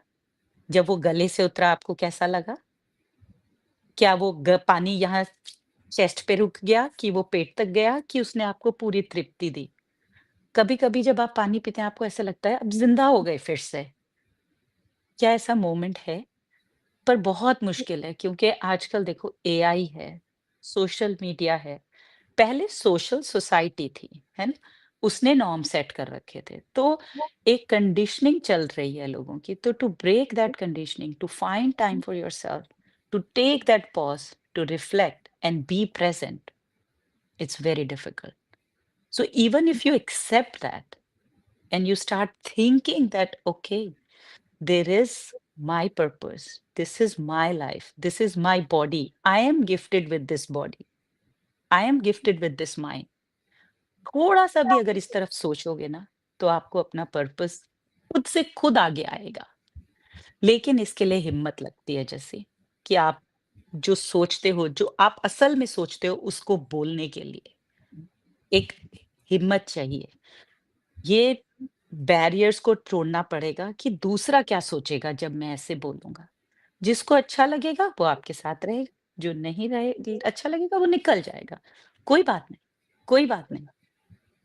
[SPEAKER 2] जब वो गले से उतरा, आपको कैसा लगा? क्या वो पानी यहाँ चेस्ट पे रुक गया कि वो पेट तक गया कि उसने आपको पूरी तृप्ति दी? कभी-कभी जब आप पानी पीते हैं, आपको ऐसा लगता है, अब ज़िंदा हो गए फिर से। क्या ऐसा मोमेंट है? पर बहुत मुश्किल है, क्योंकि आजकल देखो एआई है, सोशल मीडिया है। पहले सोशल सोसाइटी थी, है ना? उसने नॉर्म सेट कर रखे थे। तो एक कंडीशनिंग चल रही है लोगों की। तो to break that conditioning, to find time for yourself, to take that pause, to reflect and be present, it's very difficult. So even if you accept that and you start thinking that, okay, there is my purpose, this is my life, this is my body, I am gifted with this body, I am gifted with this mind, थोड़ा सा भी अगर इस तरफ सोचोगे ना, तो आपको अपना पर्पस खुद से खुद आगे आएगा। लेकिन इसके लिए हिम्मत लगती है, जैसे कि आप जो सोचते हो, जो आप असल में सोचते हो, उसको बोलने के लिए एक हिम्मत चाहिए। ये बैरियर्स को तोड़ना पड़ेगा कि दूसरा क्या सोचेगा जब मैं ऐसे बोलूँगा। जिसको अच्छा लगेगा वो आपके साथ रहेगा, जो नहीं रहे अच्छा लगेगा वो निकल जाएगा। कोई बात नहीं, कोई बात नहीं।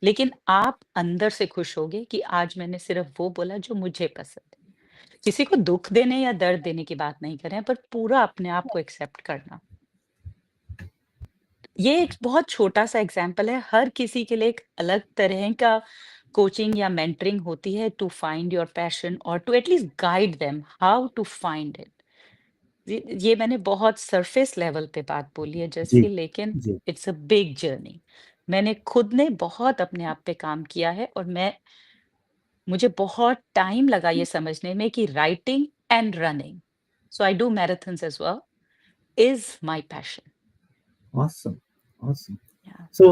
[SPEAKER 2] लेकिन आप अंदर से खुश होगे कि आज मैंने सिर्फ़ वो बोला जो मुझे पसंद है। किसी को दुःख देने या दर्द देने की बात नहीं कर रहे हैं, पर पूरा अपने आप को एक्सेप्ट करना। ये एक बहुत छोटा-सा एग्ज़ाम्पल है, हर किसी के लिए एक अलग तरह का कोचिंग या मेंटरिंग होती है टू फाइंड योर पैशन और to at least guide them how to find it. ये मैंने बहुत सरफेस लेवल पे बात बोली है
[SPEAKER 1] जी,
[SPEAKER 2] जैसे, लेकिन
[SPEAKER 1] जी।
[SPEAKER 2] It's a big journey. मैंने खुद ने बहुत अपने आप पे काम किया है और मुझे बहुत टाइम लगा ये समझने में कि writing and running, so I do marathons as well, is my passion.
[SPEAKER 1] Awesome. Awesome.
[SPEAKER 2] या
[SPEAKER 1] So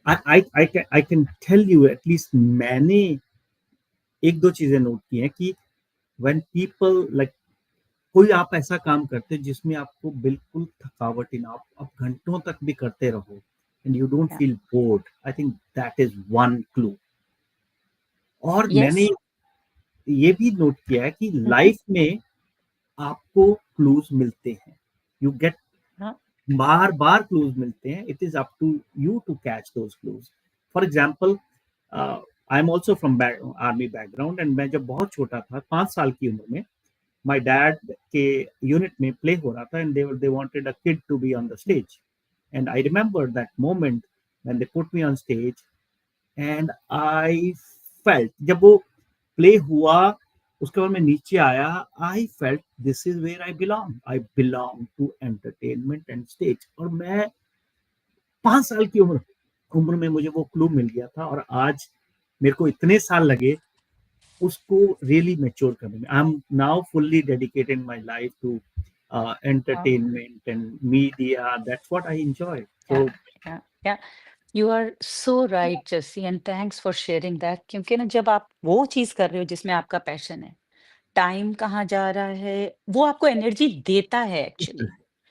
[SPEAKER 1] I can tell you at least मैंने एक दो चीजें नोट की हैं कि when people like कोई आप ऐसा काम करते हैं जिसमें आपको बिल्कुल थकावट ही ना, आप घंटों तक भी करते रहो एंड यू डोंट
[SPEAKER 2] या
[SPEAKER 1] feel bored, I think that is one clue. और
[SPEAKER 2] यस।
[SPEAKER 1] मैंने ये भी नोट किया है कि
[SPEAKER 2] हुँ, हुँ।
[SPEAKER 1] लाइफ में आपको क्लूज मिलते हैं, यू गेट,
[SPEAKER 2] हाँ,
[SPEAKER 1] बार बार क्लूज मिलते हैं, it is up to you to catch those clues. For example, I am also from army background and मैं जब बहुत छोटा था, 5 साल की उम्र में, my dad के यूनिट में प्ले हो रहा था and they wanted a kid to be on the stage, and I remember that moment when they put me on stage and I felt, जब वो प्ले हुआ उसके बाद मैं नीचे आया, I felt this is where I belong to entertainment and stage। और मैं 5 साल की उम्र उम्र में मुझे वो क्लू मिल गया था और आज मेरे को इतने साल लगे उसको रियली मैच्योर करने में। I am now fully dedicated my life to
[SPEAKER 2] wow!
[SPEAKER 1] Entertainment and media, that's what I enjoy.
[SPEAKER 2] Yeah,
[SPEAKER 1] so
[SPEAKER 2] yeah, you are so right Jassi, and thanks for sharing that, क्योंकि ना जब आप वो चीज़ कर रहे हो जिसमें आपका पैशन है, टाइम कहाँ जा रहा है, वो आपको एनर्जी देता है एक्चुअली।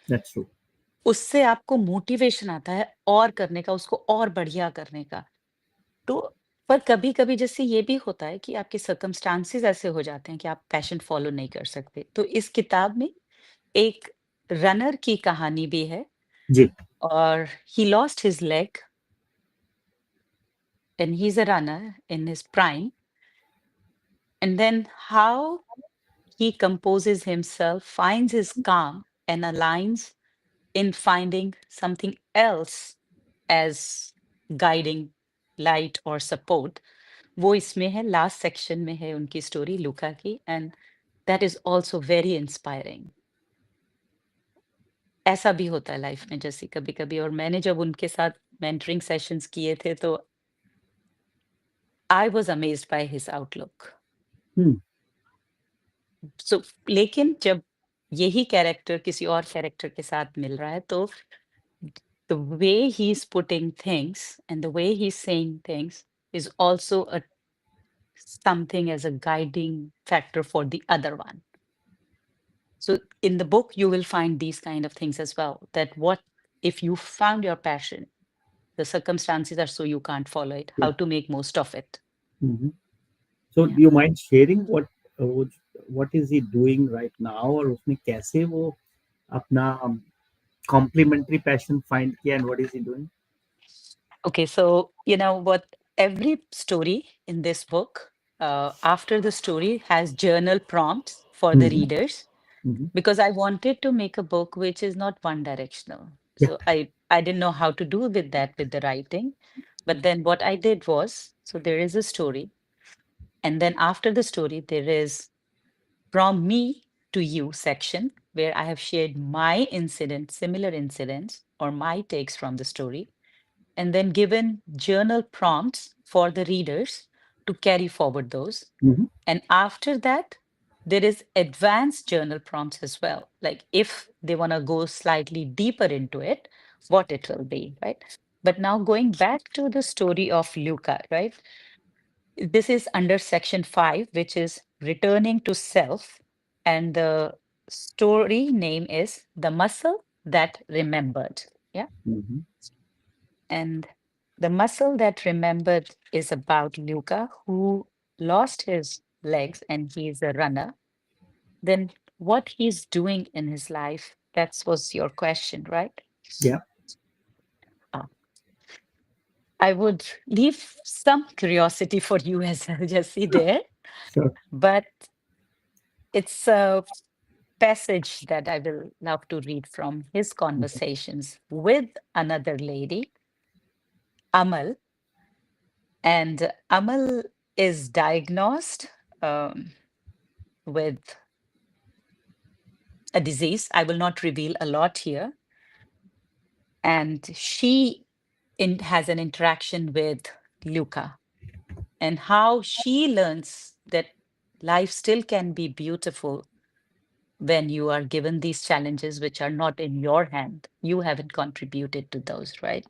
[SPEAKER 1] That's true.
[SPEAKER 2] उससे आपको मोटिवेशन आता है और करने का, उसको और बढ़िया करने का। तो पर कभी-कभी जैसे ये भी होता है कि आपके सर्कमस्टांसेस ऐसे हो जाते हैं कि आप पैशन फॉलो नहीं कर सकते। तो इस किताब में एक रनर की कहानी भी है
[SPEAKER 1] जी।
[SPEAKER 2] और he lost his leg and he's a runner in his prime. And then how he composes himself, finds his calm, and aligns in finding something else as guiding light or support. वो इसमें है, last section में है उनकी story लूका की, and that is also very inspiring. ऐसा भी होता है लाइफ में जैसे कभी कभी, और मैंने जब उनके साथ मेंटरिंग सेशंस किए थे तो I was amazed by his outlook.
[SPEAKER 1] Hmm.
[SPEAKER 2] So लेकिन जब यही कैरेक्टर किसी और कैरेक्टर के साथ मिल रहा है तो the way he's putting things and the way he's saying things is also a something as a guiding factor for the other one. So in the book, you will find these kind of things as well. That what if you found your passion, the circumstances are so you can't follow it,
[SPEAKER 1] Yeah.
[SPEAKER 2] how to make most of it.
[SPEAKER 1] Mhm. So
[SPEAKER 2] Yeah.
[SPEAKER 1] do you mind sharing uh, what is he doing right now, और उसने कैसे वो अपना complementary passion find किया, and what is he doing?
[SPEAKER 2] Okay, so you know what? Every story in this book, after the story, has journal prompts for the
[SPEAKER 1] Mhm.
[SPEAKER 2] readers
[SPEAKER 1] Mhm.
[SPEAKER 2] because I wanted to make a book which is not one directional.
[SPEAKER 1] Yeah.
[SPEAKER 2] So I didn't know how to do with that with the writing. But then what I did was, so there is a story, and then after the story, there is from me to you section where I have shared my incident, similar incidents, or my takes from the story, and then given journal prompts for the readers to carry forward those.
[SPEAKER 1] Mhm.
[SPEAKER 2] And after that, there is advanced journal prompts as well. Like if they want to go slightly deeper into it, what it will be, right? But now going back to the story of Luca, right? This is under section 5, which is returning to self. And the story name is The Muscle That Remembered. Yeah.
[SPEAKER 1] Mhm.
[SPEAKER 2] And the muscle that remembered is about Luca, who lost his legs and he's a runner. Then what he's doing in his life, that was your question, right?
[SPEAKER 1] Yeah.
[SPEAKER 2] Uh, I would leave some curiosity for you as well, Jesse, there,
[SPEAKER 1] Sure.
[SPEAKER 2] but it's a passage that I will love to read from his
[SPEAKER 1] Okay.
[SPEAKER 2] conversations with another lady, Amal. And Amal is diagnosed um, with a disease. I will not reveal a lot here. And she has an interaction with Luca and how she learns that life still can be beautiful when you are given these challenges, which are not in your hand. You haven't contributed to those, right?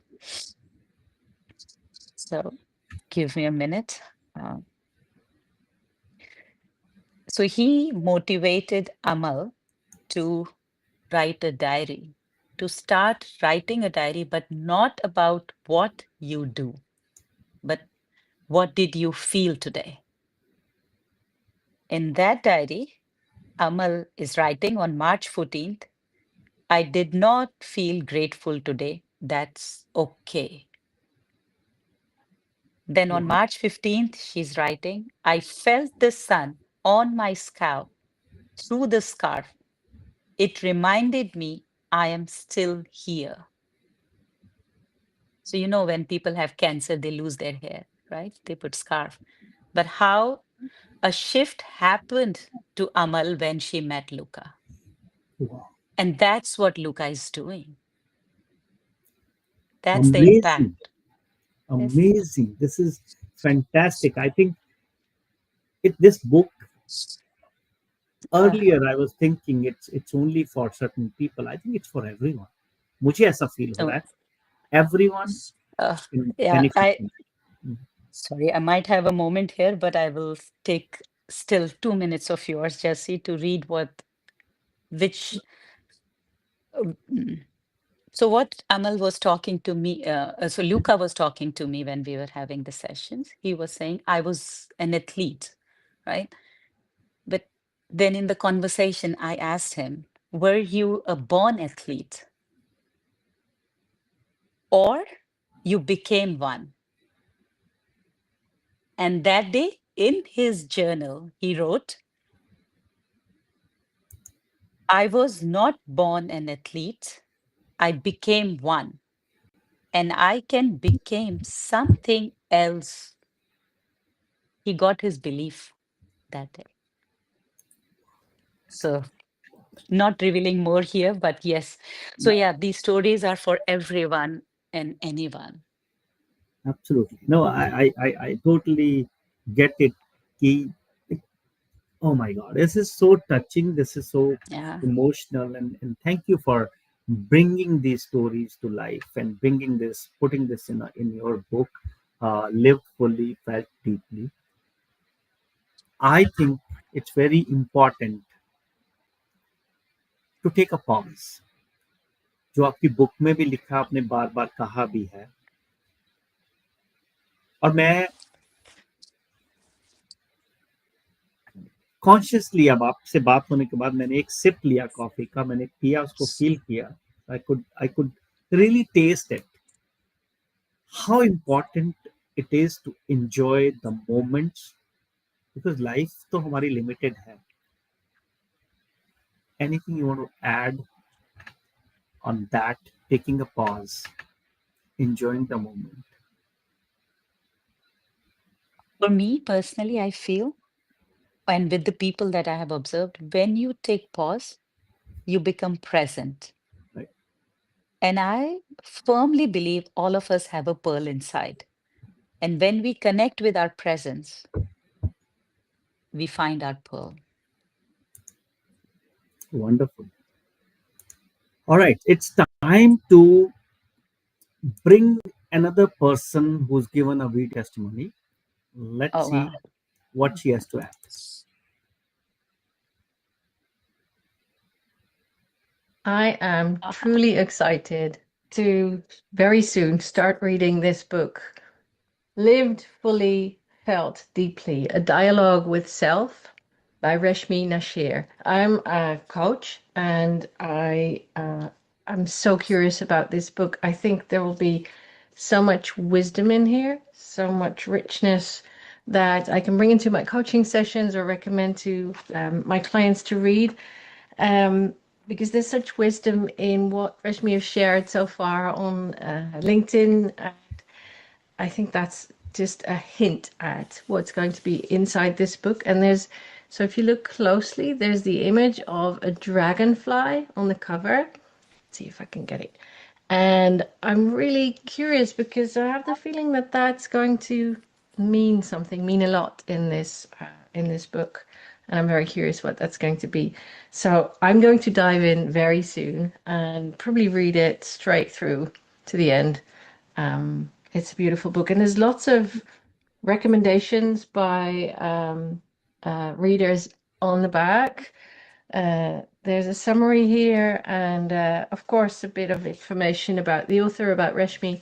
[SPEAKER 2] So give me a minute. Uh, so he motivated Amal to write a diary, to start writing a diary, but not about what you do, but what did you feel today? In that diary, Amal is writing on March 14th, I did not feel grateful today. That's okay. Then on
[SPEAKER 1] Wow.
[SPEAKER 2] March 15th, she's writing, I felt the sun on my scalp through the scarf. It reminded me I am still here. So, you know, when people have cancer, they lose their hair, right? They put scarf. But how a shift happened to Amal when she met Luca.
[SPEAKER 1] Wow.
[SPEAKER 2] And that's what Luca is doing. That's the
[SPEAKER 1] Amazing.
[SPEAKER 2] impact. Yes.
[SPEAKER 1] Amazing. This is fantastic. I think this book,
[SPEAKER 2] Uh,
[SPEAKER 1] earlier I was thinking it's only for certain people. I think it's for everyone. मुझे ऐसा feel हो
[SPEAKER 2] no,
[SPEAKER 1] रहा है. Everyone
[SPEAKER 2] uh,
[SPEAKER 1] can
[SPEAKER 2] yeah,
[SPEAKER 1] benefit from it.
[SPEAKER 2] sorry, I might have a moment here, but I will take still 2 minutes of yours, Jesse, to read which, mm, so what Amal was talking to me, so Luca was talking to me when we were having the sessions. He was saying I was an athlete, right? But then in the conversation, I asked him, were you a born athlete or you became one? And that day, in his journal, he wrote, I was not born an athlete. I became one. And I can become something else. He got his belief that day. So, not revealing more here, but yes. So,
[SPEAKER 1] No,
[SPEAKER 2] yeah, these stories are for everyone and anyone.
[SPEAKER 1] absolutely. No, I totally get it. Ki, oh my God, this is so touching. This is so
[SPEAKER 2] Yeah.
[SPEAKER 1] emotional, and thank you for bringing these stories to life and bringing this, putting this in your book. Lived fully, felt deeply. I think it's very important to take a pause. जो आपकी book में भी लिखा, आपने बार बार कहा भी है, और मैं कॉन्शियसली अब आपसे बात होने के बाद मैंने एक सिप लिया कॉफी का, मैंने पिया, उसको फील किया. I could really taste it, how important it is to enjoy the moments, because life तो हमारी limited है. Anything you want to add on that? Taking a pause, enjoying the moment.
[SPEAKER 2] For me personally, I feel, and with the people that I have observed, when you take pause, you become present.
[SPEAKER 1] Right.
[SPEAKER 2] And I firmly believe all of us have a pearl inside. And when we connect with our presence, we find our pearl.
[SPEAKER 1] Wonderful. All right, it's time to bring another person who's given a video testimony. Let's
[SPEAKER 2] Oh,
[SPEAKER 1] see
[SPEAKER 2] wow.
[SPEAKER 1] what she has to add.
[SPEAKER 4] I am
[SPEAKER 2] Uh-huh.
[SPEAKER 4] truly excited to very soon start reading this book. Lived Fully, Felt Deeply, A Dialogue with Self by Reshmi Nashier. I'm a coach and I'm so curious about this book. I think there will be so much wisdom in here, so much richness that I can bring into my coaching sessions or recommend to my clients to read. Because there's such wisdom in what Reshmi has shared so far on LinkedIn. I think that's just a hint at what's going to be inside this book. And so if you look closely, there's the image of a dragonfly on the cover. Let's see if I can get it. And I'm really curious because I have the feeling that that's going to mean something, mean a lot in this book. And I'm very curious what that's going to be. So I'm going to dive in very soon and probably read it straight through to the end. It's a beautiful book, and there's lots of recommendations by readers on the back. There's a summary here, and of course, a bit of information about the author, about Reshmi.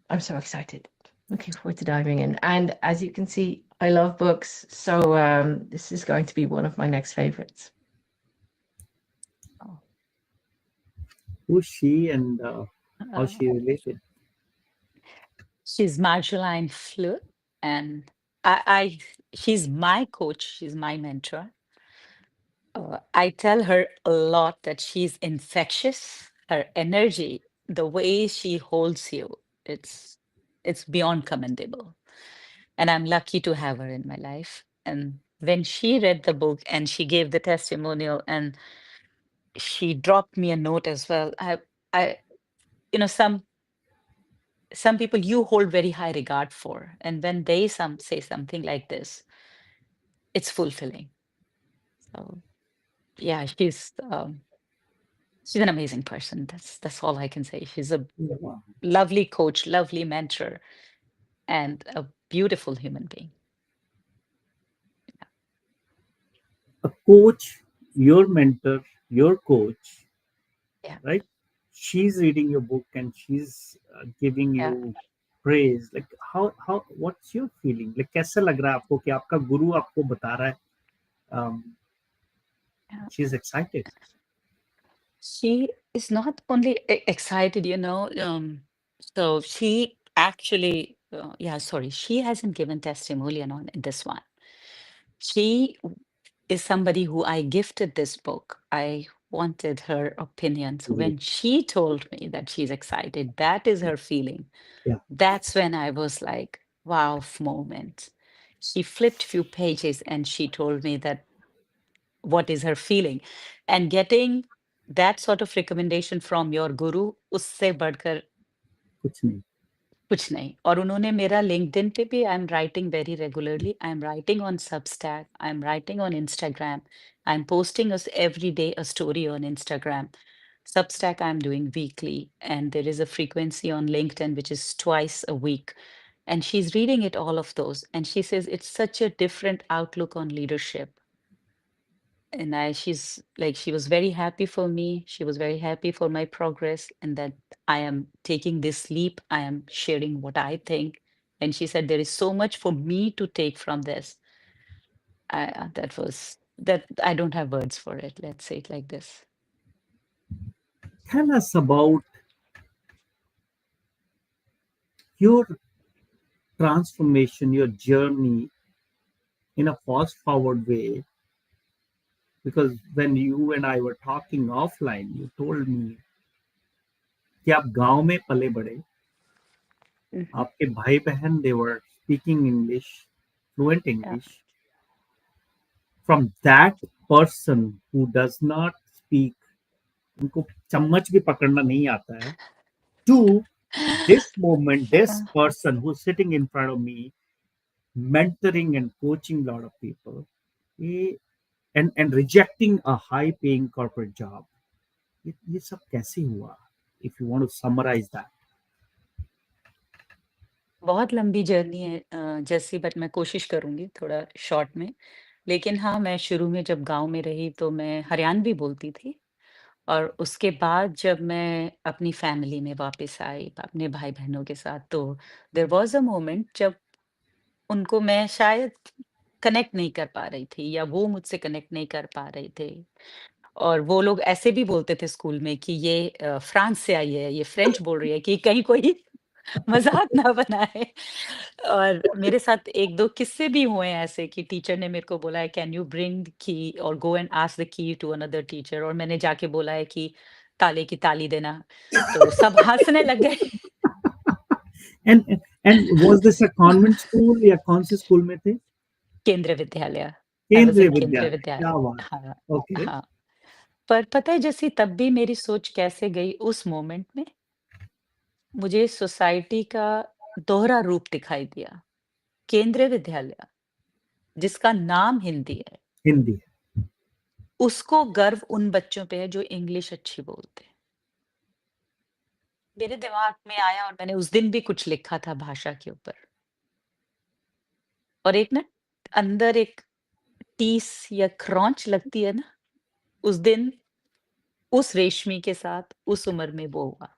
[SPEAKER 4] I'm so excited. Looking forward to diving in. And as you can see, I love books, so this is going to be one of my next favorites.
[SPEAKER 2] Oh.
[SPEAKER 1] Who's she, and how
[SPEAKER 2] Uh,
[SPEAKER 1] she related?
[SPEAKER 2] she's Marjolaine Fleur, and I she's my coach, she's my mentor. I tell her a lot that she's infectious. Her energy, the way she holds you, it's it's beyond commendable. And I'm lucky to have her in my life. And when she read the book and she gave the testimonial and she dropped me a note as well. I, you know, some people you hold very high regard for, and when they some say something like this, it's fulfilling. So yeah, she's an amazing person. That's all I can say. She's a
[SPEAKER 1] Wow.
[SPEAKER 2] lovely coach, lovely mentor, and a beautiful human being.
[SPEAKER 1] A coach, your mentor, your coach,
[SPEAKER 2] Yeah,
[SPEAKER 1] right? She's reading your book and she's giving
[SPEAKER 2] yeah,
[SPEAKER 1] you praise. Like how what's your feeling? Like कैसा लग रहा है आपको कि आपका गुरु आपको बता रहा है? Um,
[SPEAKER 2] yeah.
[SPEAKER 1] she's excited.
[SPEAKER 2] She is not only excited, so she actually, yeah, sorry, she hasn't given testimonial on this one. She is somebody who I gifted this book. I wanted her opinion. So
[SPEAKER 1] Great.
[SPEAKER 2] when she told me that she's excited, that is her feeling.
[SPEAKER 1] Yeah.
[SPEAKER 2] That's when I was like, wow, moment. She flipped few pages and she told me that what is her feeling. And getting that sort of recommendation from your guru, उससे बढ़कर
[SPEAKER 1] कुछ नहीं.
[SPEAKER 2] कुछ नहीं। और उन्होंने मेरा LinkedIn पे भी I am writing very regularly, I am writing on Substack, I am writing on Instagram, I am posting us every day a story on Instagram. Substack I'm doing weekly, and there is a frequency on LinkedIn which is twice a week. And she's reading it, all of those, and she says it's such a different outlook on leadership. And she's like, she was very happy for me. She was very happy for my progress, and that I am taking this leap. I am sharing what I think. And she said, there is so much for me to take from this. That was that. I don't have words for it. Let's say it like this.
[SPEAKER 1] Tell us about your transformation, your journey in a fast forward way. Because when you and I were talking offline, you told me कि आप गांव में पले बड़े,
[SPEAKER 2] Mhm.
[SPEAKER 1] आपके भाई बहन they were speaking English, fluent
[SPEAKER 2] Yeah.
[SPEAKER 1] English. From that person who does not speak, उनको चम्मच भी पकड़ना नहीं आता है, to this moment, this
[SPEAKER 2] Uh,
[SPEAKER 1] person who's sitting in front of me, mentoring and coaching a lot of people, ये and rejecting a high paying corporate job. ये सब कैसे हुआ? If you want to summarize that.
[SPEAKER 2] बहुत लंबी journey है जैसी, but मैं कोशिश करूंगी थोड़ा शॉर्ट में। लेकिन हाँ, मैं शुरू में जब गांव में रही तो मैं हरियाणवी बोलती थी। और उसके बाद जब मैं अपनी फैमिली में वापस आई अपने भाई-बहनों के साथ, तो देयर वाज़ अ मोमेंट जब उनको मैं शायद कनेक्ट नहीं कर पा रही थी, या वो मुझसे कनेक्ट नहीं कर पा रहे थे। और वो लोग ऐसे भी बोलते थे स्कूल में कि ये फ्रांस से आई है, ये फ्रेंच बोल रही है, कि कहीं कोई मज़ाक ना बनाए। और मेरे साथ 1-2 किस्से भी हुए हैं ऐसे कि टीचर ने मेरे को बोला है, can you bring the key और go and ask the key to another teacher, और मैंने जाके बोला है कि ताले की ताली देना। तो सब हँसने लग गए।
[SPEAKER 1] And was this a convent school या कौन से स्कूल में थे?
[SPEAKER 2] केंद्रीय विद्यालय, आई वाज़
[SPEAKER 1] केंद्रीय
[SPEAKER 2] इन केंद्रीय
[SPEAKER 1] विद्यालय,
[SPEAKER 2] विद्यालय।
[SPEAKER 1] क्या बात
[SPEAKER 2] हाँ,
[SPEAKER 1] है। ओके।
[SPEAKER 2] हाँ। पर पता है जैसे तब भी मेरी सोच कैसे गई उस मोमेंट में, मुझे सोसाइटी का दोहरा रूप दिखाई दिया। केंद्रीय विद्यालय, जिसका नाम हिंदी है,
[SPEAKER 1] हिंदी।
[SPEAKER 2] उसको गर्व उन बच्चों पे है जो इंग्लिश अच्छी बोलते हैं। मेरे दिमाग में आया और मैंने उस दिन भी कुछ लिखा था भाषा के ऊपर। और एक ना अंदर एक टीस या खरोंच लगती है ना, उस दिन उस रेशमी के साथ उस उम्र में वो हुआ।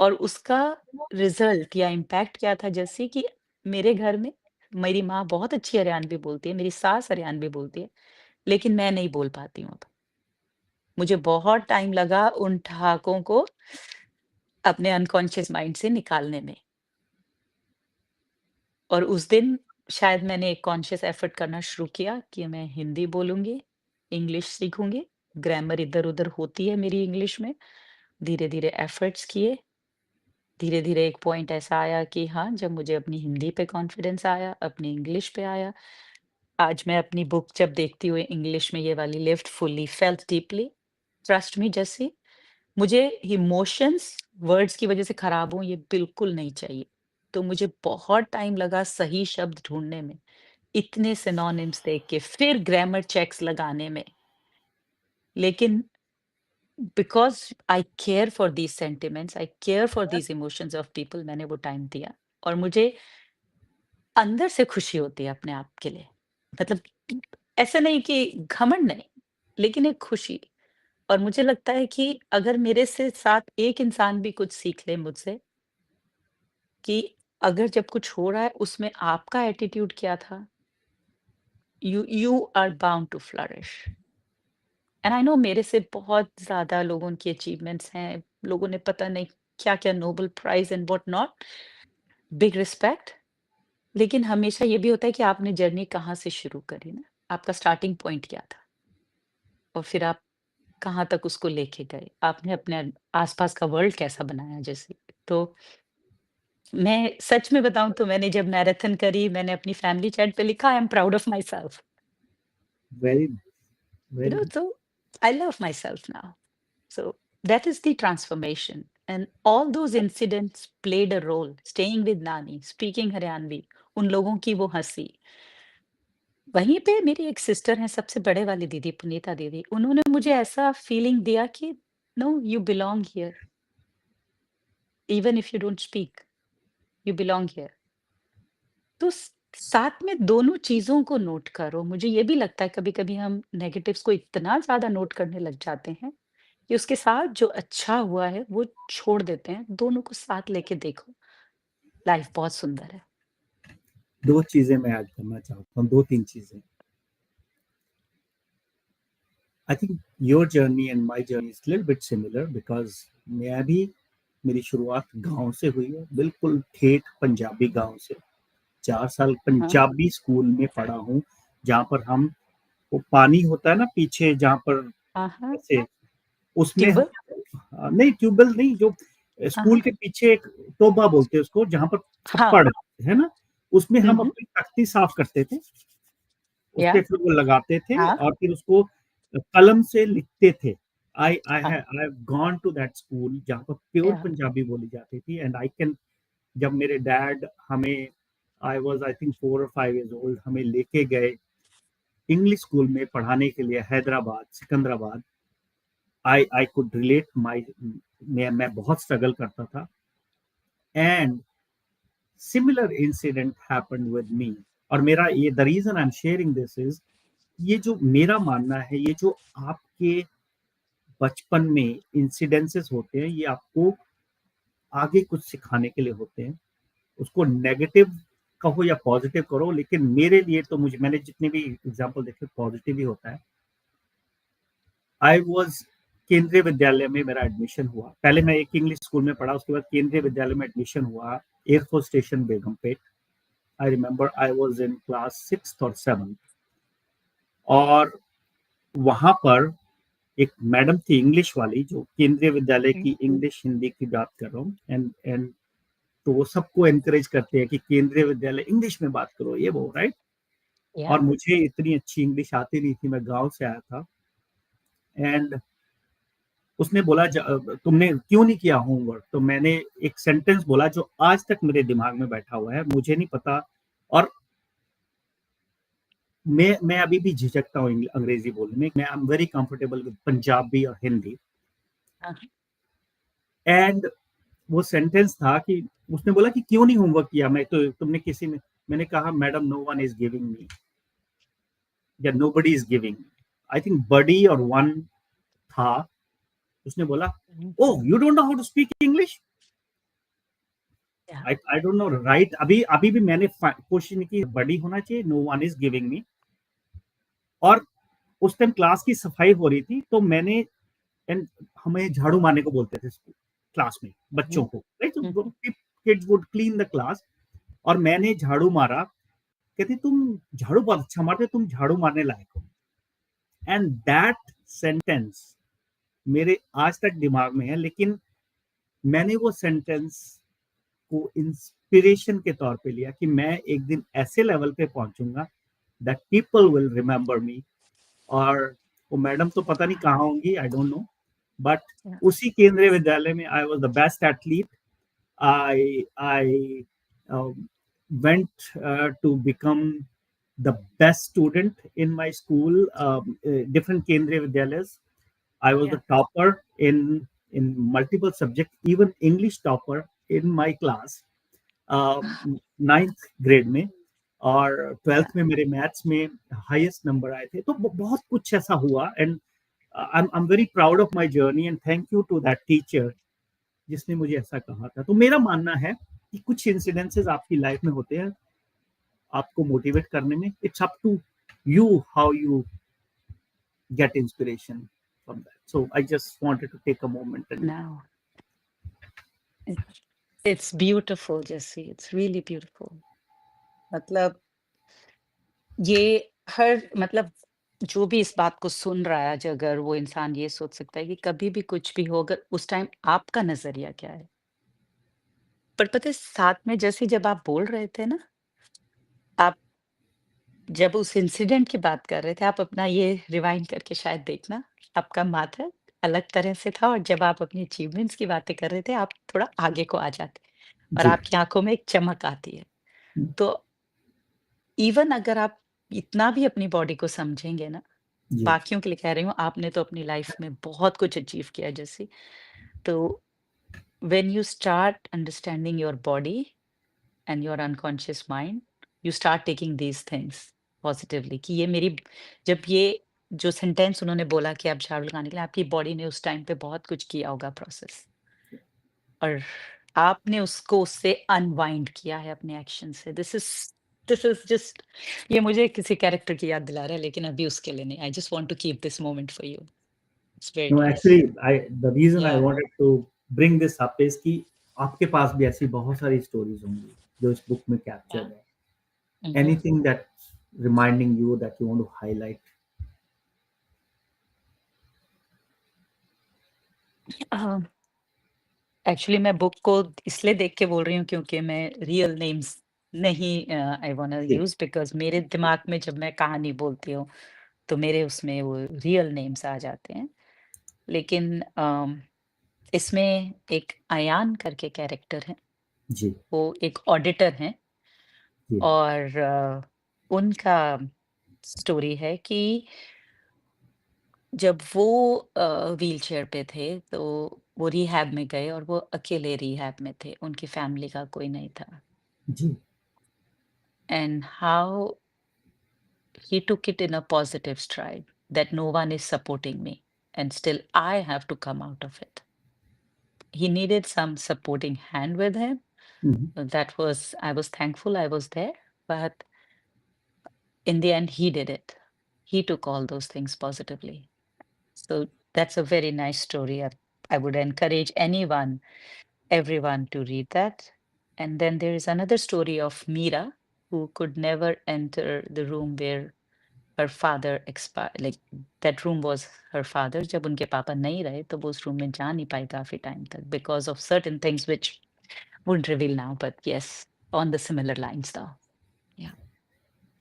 [SPEAKER 2] और उसका रिज़ल्ट या इम्पैक्ट क्या था, जैसे कि मेरे घर में मेरी माँ बहुत अच्छी हरियाणवी बोलती है, मेरी सास हरियाणवी बोलती है, लेकिन मैं नहीं बोल पाती हूँ अब। मुझे बहुत टाइम लगा उन ठहाकों को अपने अनकॉन्शियस माइंड से निकालने में। और उस दिन शायद मैंने एक कॉन्शियस एफर्ट करना शुरू किया कि मैं हिंदी बोलूँगी, इंग्लिश सीखूँगी, ग्रामर इधर-उधर होती है मेरी इंग्लिश में। धीरे-धीरे एफर्ट्स किए, धीरे-धीरे एक पॉइंट ऐसा आया कि हाँ, जब मुझे अपनी हिंदी पे कॉन्फिडेंस आया, अपनी इंग्लिश पे आया। आज मैं अपनी बुक जब देखती हूँ इंग्लिश में, ये वाली lived fully, felt deeply, trust me Jassi, मुझे इमोशंस वर्ड्स की वजह से खराब हों ये बिल्कुल नहीं चाहिए। तो मुझे बहुत टाइम लगा सही शब्द ढूँढने में, इतने सिनोनिम्स देख के, फिर ग्रामर चेक्स लगाने में। लेकिन because I care for these sentiments, I care for these emotions of people, मैंने वो टाइम दिया। और मुझे अंदर से खुशी होती है अपने आप के लिए। मतलब ऐसा नहीं कि घमंड नहीं, लेकिन एक खुशी। और मुझे लगता है कि अगर मेरे से साथ एक इंसान भी कुछ सीख ले मुझसे, कि अगर जब कुछ हो रहा है उसमें आपका एटीट्यूड क्या था, you are bound to flourish. And I know मेरे से बहुत ज़्यादा लोगों की अचीवमेंट्स हैं, लोगों ने पता नहीं क्या-क्या Nobel prize and what not, big respect. लेकिन हमेशा ये भी होता है कि आपने जर्नी कहाँ से शुरू करी ना, आपका स्टार्टिंग पॉइंट क्या था? और फिर आप कहाँ तक उसको लेके गए? आपने अपने आस-पास का वर्ल्ड कैसा बनाया जैसे? तो मैं सच में बताऊँ तो मैंने जब मैराथन करी, मैंने अपनी फैमिली चैट पे लिखा, I am proud of my self.
[SPEAKER 1] Very
[SPEAKER 2] you
[SPEAKER 1] very
[SPEAKER 2] no, so I love myself now. So that is the transformation. And all those incidents played a role. Staying with Nani, speaking Haryanvi, उन लोगों की वो हँसी। वहीं पे मेरी एक sister हैं, सबसे बड़े वाली दीदी, पुनीता दीदी, उन्होंने मुझे ऐसा फीलिंग दिया कि no you belong here, even if you don't speak, you belong here. तो साथ में दोनों चीजों को नोट करो। मुझे ये भी लगता है कभी कभी हम नेगेटिव्स को इतना ज्यादा नोट करने लग जाते हैं कि उसके साथ जो अच्छा हुआ है वो छोड़ देते हैं। दोनों को साथ लेके देखो, लाइफ बहुत सुंदर है।
[SPEAKER 1] दो चीजें मैं ऐड करना चाहता हूँ, दो तीन चीजें। I think your journey and my journey is little bit similar because मैं भी, मेरी शुरुआत गांव से हुई है, बिल्कुल ठेठ पंजाबी गांव से। 4 साल
[SPEAKER 2] हाँ
[SPEAKER 1] पंजाबी स्कूल में पढ़ा हूँ, जहाँ पर हम, वो पानी होता है ना पीछे जहाँ पर,
[SPEAKER 2] हाँ हाँ।
[SPEAKER 1] ऐसे, उसमें हम,
[SPEAKER 2] ट्यूबल।
[SPEAKER 1] नहीं ट्यूबवेल नहीं, जो
[SPEAKER 2] हाँ
[SPEAKER 1] स्कूल
[SPEAKER 2] हाँ
[SPEAKER 1] के पीछे एक टोबा बोलते हैं उसको, जहाँ पर
[SPEAKER 2] हाँ।
[SPEAKER 1] छप्पड़ है ना, उसमें हम
[SPEAKER 2] हम्म।
[SPEAKER 1] अपनी तख्ती साफ करते थे, उस
[SPEAKER 2] या।
[SPEAKER 1] पे फिर वो लगाते थे
[SPEAKER 2] हाँ।
[SPEAKER 1] और फिर उसको कलम से लिखते थे। आई आई
[SPEAKER 2] हाँ।
[SPEAKER 1] I have gone to that school जहाँ पर प्योर
[SPEAKER 2] या।
[SPEAKER 1] पंजाबी बोली जाती थी, एंड आई कैन, जब मेरे डैड हमें, आई वाज आई थिंक 4 और 5 years ओल्ड, हमें लेके गए इंग्लिश स्कूल में पढ़ाने के लिए Hyderabad, Secunderabad, I could relate my, मैं बहुत स्ट्रगल करता था, and similar incident happened with me. और मेरा ये, the reason I am sharing this is, ये जो मेरा मानना है, ये जो आपके बचपन में इंसिडेंसेस होते हैं, ये आपको आगे कुछ सिखाने के लिए होते हैं। उसको नेगेटिव कहो या पॉजिटिव करो, लेकिन मेरे लिए तो, मुझे, मैंने जितने भी एग्जांपल देखे, पॉजिटिव ही होता है। आई वाज, केंद्रीय विद्यालय में मेरा एडमिशन हुआ। पहले मैं एक इंग्लिश स्कूल में पढ़ा, उसके बाद केंद्रीय विद्यालय में एडमिशन हुआ, air force station Begumpet. I remember I was in class 6th और 7th, और वहां पर एक मैडम थी इंग्लिश वाली, जो केंद्रीय विद्यालय की इंग्लिश हिंदी की बात कर रहा हूँ, एंड तो वो सबको एनकरेज करते हैं कि केंद्रीय विद्यालय इंग्लिश में बात करो, ये वो, राइट।
[SPEAKER 2] या।
[SPEAKER 1] और मुझे इतनी अच्छी इंग्लिश आती नहीं थी, मैं गांव से आया था, एंड उसने बोला, तुमने क्यों नहीं किया होमवर्क? तो मैंने एक सेंटेंस बोला जो आज तक मेरे दिमाग में बैठा हुआ है, मुझे नहीं पता, और मैं अभी भी झिझकता हूँ अंग्रेजी बोलने में। मैं I am very comfortable with Punjabi और हिंदी।
[SPEAKER 2] हाँ।
[SPEAKER 1] एंड वो सेंटेंस था कि, उसने बोला कि क्यों नहीं होमवर्क किया, मैं तो, तुमने किसी ने, मैंने कहा madam, no one is giving me, या nobody is giving. I think body और वन था। उसने बोला, oh you don't know how to speak English.
[SPEAKER 2] Yeah.
[SPEAKER 1] I don't know, right. अभी अभी भी मैंने कोशिश नहीं की, बड़ी होना चाहिए, no one is giving me. और उस टाइम क्लास की सफाई हो रही थी, तो मैंने, एंड हमें झाड़ू मारने को बोलते थे क्लास में बच्चों को, right, kids would clean the class, और मैंने झाड़ू मारा। कहती, तुम झाड़ू बहुत अच्छा मारते, तुम झाड़ू मारने लायक हो। एंड दैट सेंटेंस मेरे आज तक दिमाग में है। लेकिन मैंने वो सेंटेंस को इंस्पिरेशन के तौर पे लिया कि मैं एक दिन ऐसे लेवल पे पहुंचूंगा that people will remember me. और वो मैडम तो पता नहीं कहाँ होंगी, आई डोंट नो, बट उसी केंद्रीय विद्यालय में I was the best athlete. I went to become the best student in my school, different Kendriya Vidyalayas. I was the
[SPEAKER 2] या।
[SPEAKER 1] topper in multiple subjects, even English topper in my class, ninth grade में, और
[SPEAKER 2] या।
[SPEAKER 1] 12th में मेरे maths में highest number आए थे। तो बहुत कुछ ऐसा हुआ, and I'm very proud of my journey and thank you to that teacher जिसने मुझे ऐसा कहा था। तो मेरा मानना है कि कुछ इंसिडेंसेस आपकी लाइफ में होते हैं आपको मोटिवेट करने में। It's up to you how you get inspiration from that. So I just wanted to take a moment and
[SPEAKER 2] Now, it- it's beautiful, Jesse. It's really beautiful. मतलब ये हर मतलब जो भी इस बात को सुन रहा है आज, अगर वो इंसान ये सोच सकता है कि कभी भी कुछ भी हो, अगर उस टाइम आपका नज़रिया क्या है? पर पता है साथ में जैसे जब आप बोल रहे थे ना, आप जब उस इंसिडेंट की बात कर रहे थे, आप अपना ये रिवाइंड करके शायद देखना, आपका माथा अलग तरह से था और जब आप अपनी अचीवमेंट्स की बातें कर रहे थे, आप थोड़ा आगे को आ जाते और
[SPEAKER 1] जी
[SPEAKER 2] आपकी आँखों में एक चमक आती है। तो इवन अगर आप इतना भी अपनी बॉडी को समझेंगे ना,
[SPEAKER 1] जी
[SPEAKER 2] बाकियों के लिए कह रही हूँ, आपने तो अपनी लाइफ में बहुत कुछ अचीव किया है जैसे। तो when you start understanding your body and your unconscious mind, you start taking these things positively कि ये मेरी जब ये जो सेंटेंस उन्होंने बोला कि आप झाड़ू लगाने के लिए, आपकी बॉडी ने उस टाइम पे बहुत कुछ किया होगा प्रोसेस और आपने उसको उससे अनवाइंड किया है अपने एक्शन से। दिस इज जस्ट ये मुझे किसी कैरेक्टर की याद दिला रहा है, लेकिन अभी उसके लिए नहीं। I just want to keep this moment for you. It's very
[SPEAKER 1] no
[SPEAKER 2] nice.
[SPEAKER 1] Actually I the reason I
[SPEAKER 2] yeah
[SPEAKER 1] wanted to bring this up is कि आपके पास भी ऐसी बहुत सारी स्टोरीज होंगी जो इस बुक में कैप्चर
[SPEAKER 2] या
[SPEAKER 1] है. Anything that reminding you that you want to highlight?
[SPEAKER 2] Actually मैं बुक को इसलिए देख के बोल रही हूँ क्योंकि मैं रियल नेम्स नहीं आई वांट टू
[SPEAKER 1] जी
[SPEAKER 2] यूज, बिकॉज मेरे दिमाग में जब मैं कहानी बोलती हूँ तो मेरे उसमें वो रियल नेम्स आ जाते हैं। लेकिन इसमें एक अयान करके कैरेक्टर है,
[SPEAKER 1] जी
[SPEAKER 2] वो एक ऑडिटर हैं
[SPEAKER 1] जी
[SPEAKER 2] और उनका स्टोरी है कि जब वो व्हीलचेयर पे थे तो वो रिहैब में गए और वो अकेले रिहैब में थे, उनकी फैमिली का कोई नहीं था।
[SPEAKER 1] जी
[SPEAKER 2] and how he took it in a positive stride that no one is supporting me and still I have to come out of it. He needed some supporting hand with him.
[SPEAKER 1] Mhm.
[SPEAKER 2] That was, I was thankful I was there, but in the end, he did it. He took all those things positively. So that's a very nice story. I would encourage anyone, everyone to read that. And then there is another story of Mira, who could never enter the room where her father expired. Like that room was her father. जब उनके पापा नहीं रहे तो वो उस room में जा नहीं पाई काफी टाइम तक because of certain things which wouldn't reveal now. But yes, on the similar lines though. Yeah.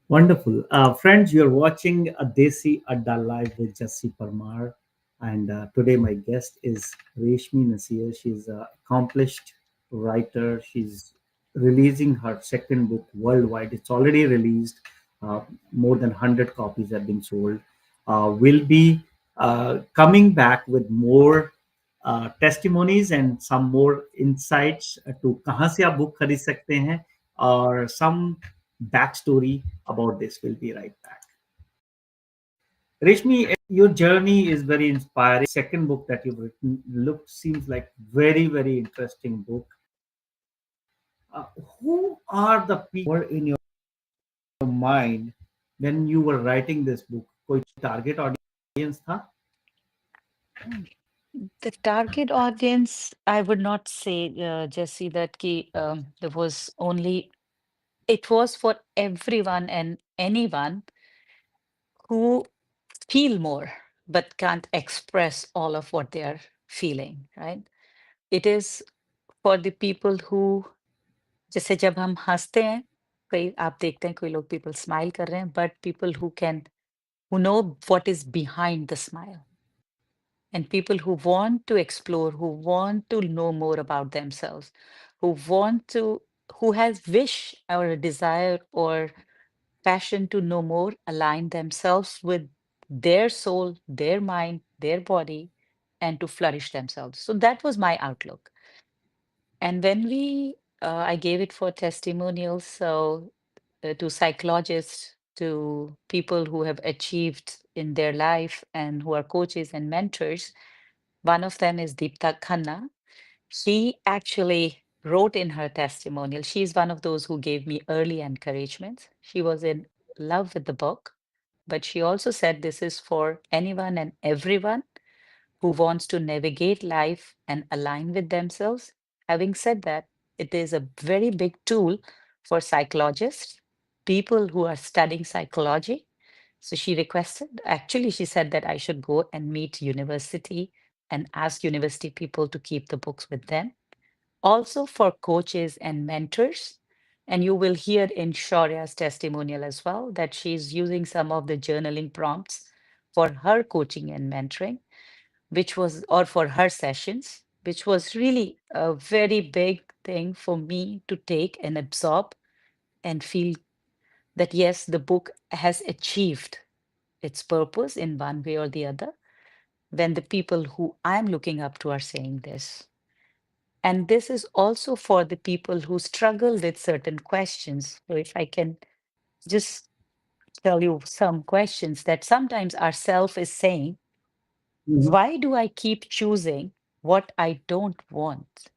[SPEAKER 1] Wonderful. Friends, you're watching a Desi Adda Live with Jassie Parmar. And today my guest is Reshmi Nashier. She's an accomplished writer. She's releasing her second book worldwide. It's already released. More than 100 copies have been sold. We'll be coming back with more testimonies and some more insights to कहाँ से आप book खरीद सकते हैं or some backstory about this. We'll be right back. Reshmi, your journey is very inspiring. Second book that you've written seems like very interesting book. Who are the people who were in your mind when you were writing this book? कोई target audience था?
[SPEAKER 2] Mm. The target audience, I would not say, Jesse, that there was only, it was for everyone and anyone who feel more but can't express all of what they are feeling, right? It is for the people who, जैसे जब हम हँसते हैं, कई आप देखते हैं कोई लोग पीपल स्माइल कर रहे हैं, but people who can who know what is behind the smile, and people who want to explore, who want to know more about themselves, who want to, who has wish or a desire or passion to know more, align themselves with their soul, their mind, their body, and to flourish themselves. So that was my outlook. And when I gave it for testimonials, so to psychologists, to people who have achieved in their life and who are coaches and mentors. One of them is Deepta Khanna. She actually wrote in her testimonial, she's one of those who gave me early encouragement. She was in love with the book, but she also said this is for anyone and everyone who wants to navigate life and align with themselves. Having said that, it is a very big tool for psychologists, people who are studying psychology. So she requested, actually, she said that I should go and meet university and ask university people to keep the books with them. Also for coaches and mentors. And you will hear in Shaurya's testimonial as well that she's using some of the journaling prompts for her coaching and mentoring, which was, or for her sessions, which was really a very big thing for me to take and absorb and feel that, yes, the book has achieved its purpose in one way or the other when the people who I'm looking up to are saying this. And this is also for the people who struggle with certain questions. So if I can just tell you some questions that sometimes our self is saying,
[SPEAKER 1] Mhm.
[SPEAKER 2] why do I keep choosing what I don't want?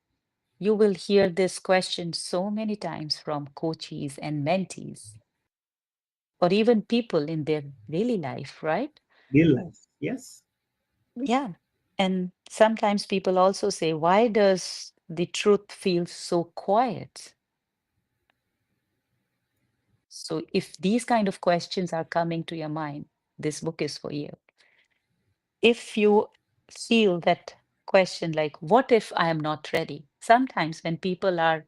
[SPEAKER 2] You will hear this question so many times from coaches and mentees, or even people in their daily life, right?
[SPEAKER 1] Real life. Yes.
[SPEAKER 2] Yeah. And sometimes people also say, why does the truth feel so quiet? So if these kind of questions are coming to your mind, this book is for you. If you feel that question like, what if I am not ready? Sometimes when people are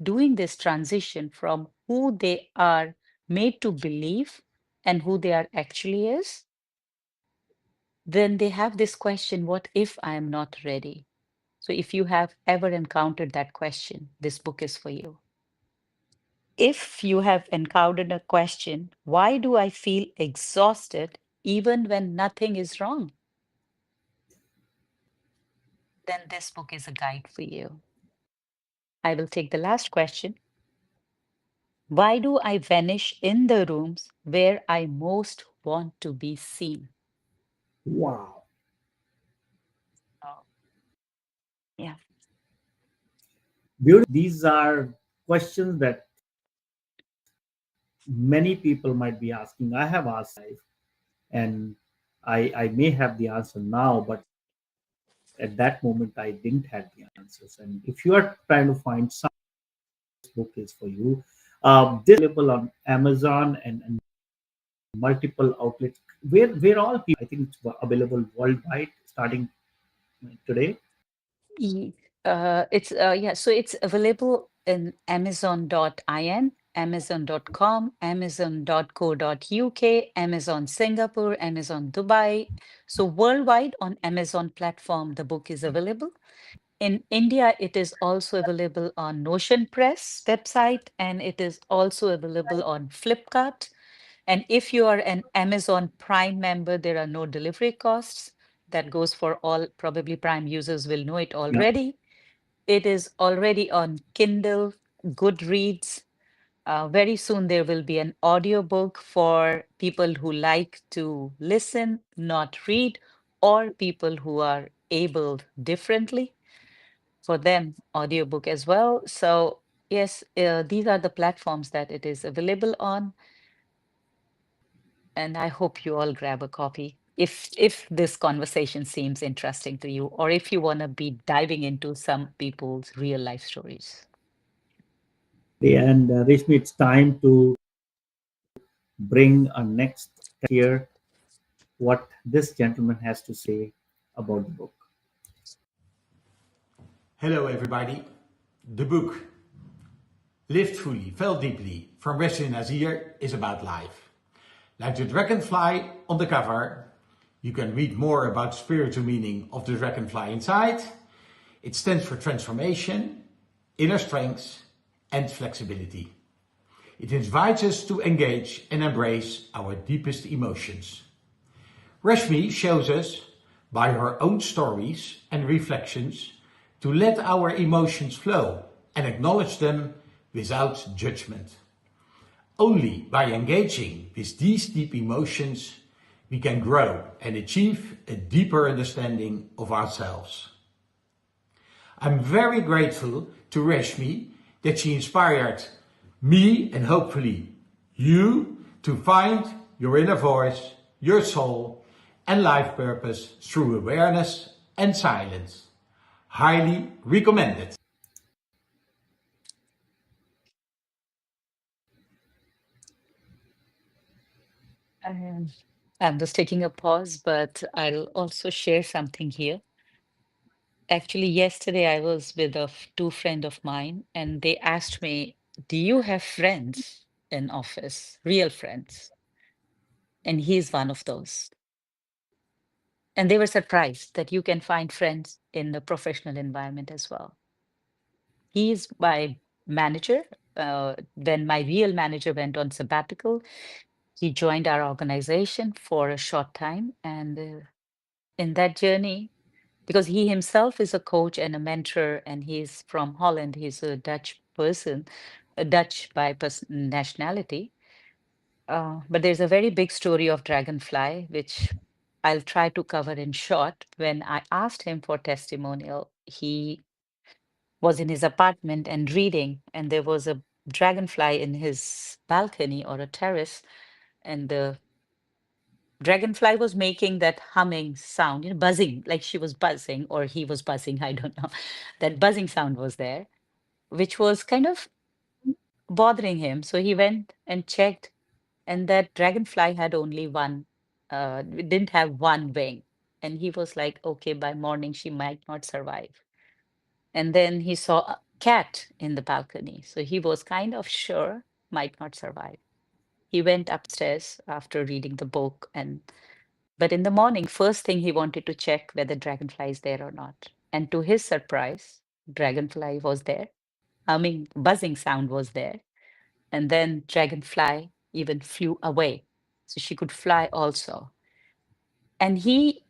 [SPEAKER 2] doing this transition from who they are made to believe and who they are actually is, then they have this question, what if I am not ready? So if you have ever encountered that question, this book is for you. If you have encountered a question, why do I feel exhausted even when nothing is wrong? Then this book is a guide for you. I will take the last question. Why do I vanish in the rooms where I most want to be seen?
[SPEAKER 1] Wow.
[SPEAKER 2] Oh, yeah.
[SPEAKER 1] Beautiful. These are questions that many people might be asking. I have asked life, and I may have the answer now, but at that moment I didn't have the answers. And if you are trying to find some, book is for you. This is available on Amazon and multiple outlets. Where all people, I think it's available worldwide starting today.
[SPEAKER 2] Ye- it's yeah, so it's available in Amazon.in, Amazon.com, Amazon.co.uk, Amazon Singapore, Amazon Dubai. So worldwide on Amazon platform, the book is available. In India, it is also available on Notion Press website, and it is also available on Flipkart. And if you are an Amazon Prime member, there are no delivery costs. That goes for all, probably Prime users will know it
[SPEAKER 1] Yeah.
[SPEAKER 2] already. It is already on Kindle, Goodreads. Very soon there will be an audiobook for people who like to listen, not read, or people who are abled differently. For them, audiobook as well. So yes, these are the platforms that it is available on. And I hope you all grab a copy if this conversation seems interesting to you, or if you want to be diving into some people's real life stories.
[SPEAKER 1] And Reshmi, it's time to bring our next here what this gentleman has to say about the book.
[SPEAKER 5] Hello everybody. The book Lived Fully, Felt Deeply from Reshmi Nashier is about life. Like the dragonfly on the cover, you can read more about the spiritual meaning of the dragonfly inside. It stands for transformation, inner strength and flexibility. It invites us to engage and embrace our deepest emotions. Reshmi shows us, by her own stories and reflections, to let our emotions flow and acknowledge them without judgment. Only by engaging with these deep emotions, we can grow and achieve a deeper understanding of ourselves. I'm very grateful to Reshmi that she inspired me and hopefully you to find your inner voice, your soul, and life purpose through awareness and silence. Highly recommended.
[SPEAKER 2] Um, I'm just taking a pause, but I'll also share something here. Actually, yesterday I was with two friends of mine, and they asked me, "Do you have friends in office, real friends?" And he's one of those. And they were surprised that you can find friends in the professional environment as well. He's my manager. When my real manager went on sabbatical, he joined our organization for a short time. And in that journey, because he himself is a coach and a mentor, and he's from Holland, he's a Dutch person, a Dutch by nationality. But there's a very big story of Dragonfly, which I'll try to cover in short. When I asked him for testimonial, he was in his apartment and reading, and there was a dragonfly in his balcony or a terrace, and the dragonfly was making that humming sound, buzzing, like she was buzzing or he was buzzing, I don't know. That buzzing sound was there, which was kind of bothering him. So he went and checked, and that dragonfly had only one, it didn't have one wing. And he was like, okay, by morning she might not survive. And then he saw a cat in the balcony. So he was kind of sure might not survive. He went upstairs after reading the book, and but in the morning, first thing he wanted to check whether dragonfly is there or not. And to his surprise, dragonfly was there. Humming, buzzing sound was there. And then dragonfly even flew away. So she could fly also. And he,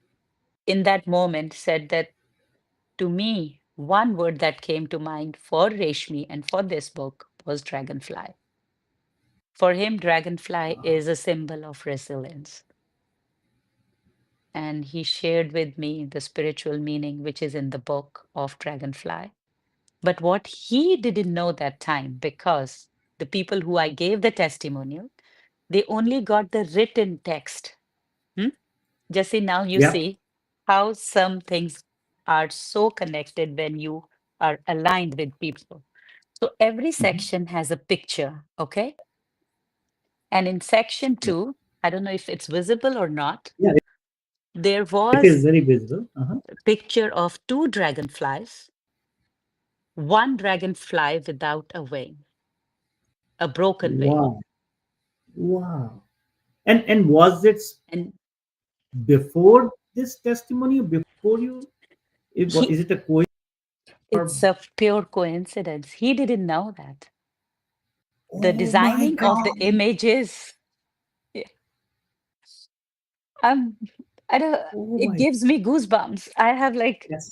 [SPEAKER 2] in that moment, said that to me, one word that came to mind for Reshmi and for this book was dragonfly. For him, dragonfly is a symbol of resilience. And he shared with me the spiritual meaning, which is in the book of Dragonfly. But what he didn't know that time, because the people who I gave the testimonial, they only got the written text. Hmm? Just see, now you
[SPEAKER 1] Yeah.
[SPEAKER 2] see how some things are so connected when you are aligned with people. So every
[SPEAKER 1] Mhm.
[SPEAKER 2] section has a picture, okay? And in section
[SPEAKER 1] Yeah.
[SPEAKER 2] 2, I don't know if it's visible or not,
[SPEAKER 1] Yeah,
[SPEAKER 2] there
[SPEAKER 1] it
[SPEAKER 2] was
[SPEAKER 1] is very visible. Uh-huh.
[SPEAKER 2] a picture of two dragonflies, one dragonfly without a wing, a broken wing.
[SPEAKER 1] Wow. Wow. And was it
[SPEAKER 2] And
[SPEAKER 1] before this testimony, before you,
[SPEAKER 2] he,
[SPEAKER 1] is it a coincidence or,
[SPEAKER 2] it's a pure coincidence. He didn't know that. The
[SPEAKER 1] oh my
[SPEAKER 2] designing of the
[SPEAKER 1] God.
[SPEAKER 2] images, yeah, I'm, I don't,
[SPEAKER 1] Oh
[SPEAKER 2] it
[SPEAKER 1] my,
[SPEAKER 2] gives me goosebumps. I have like,
[SPEAKER 1] yes.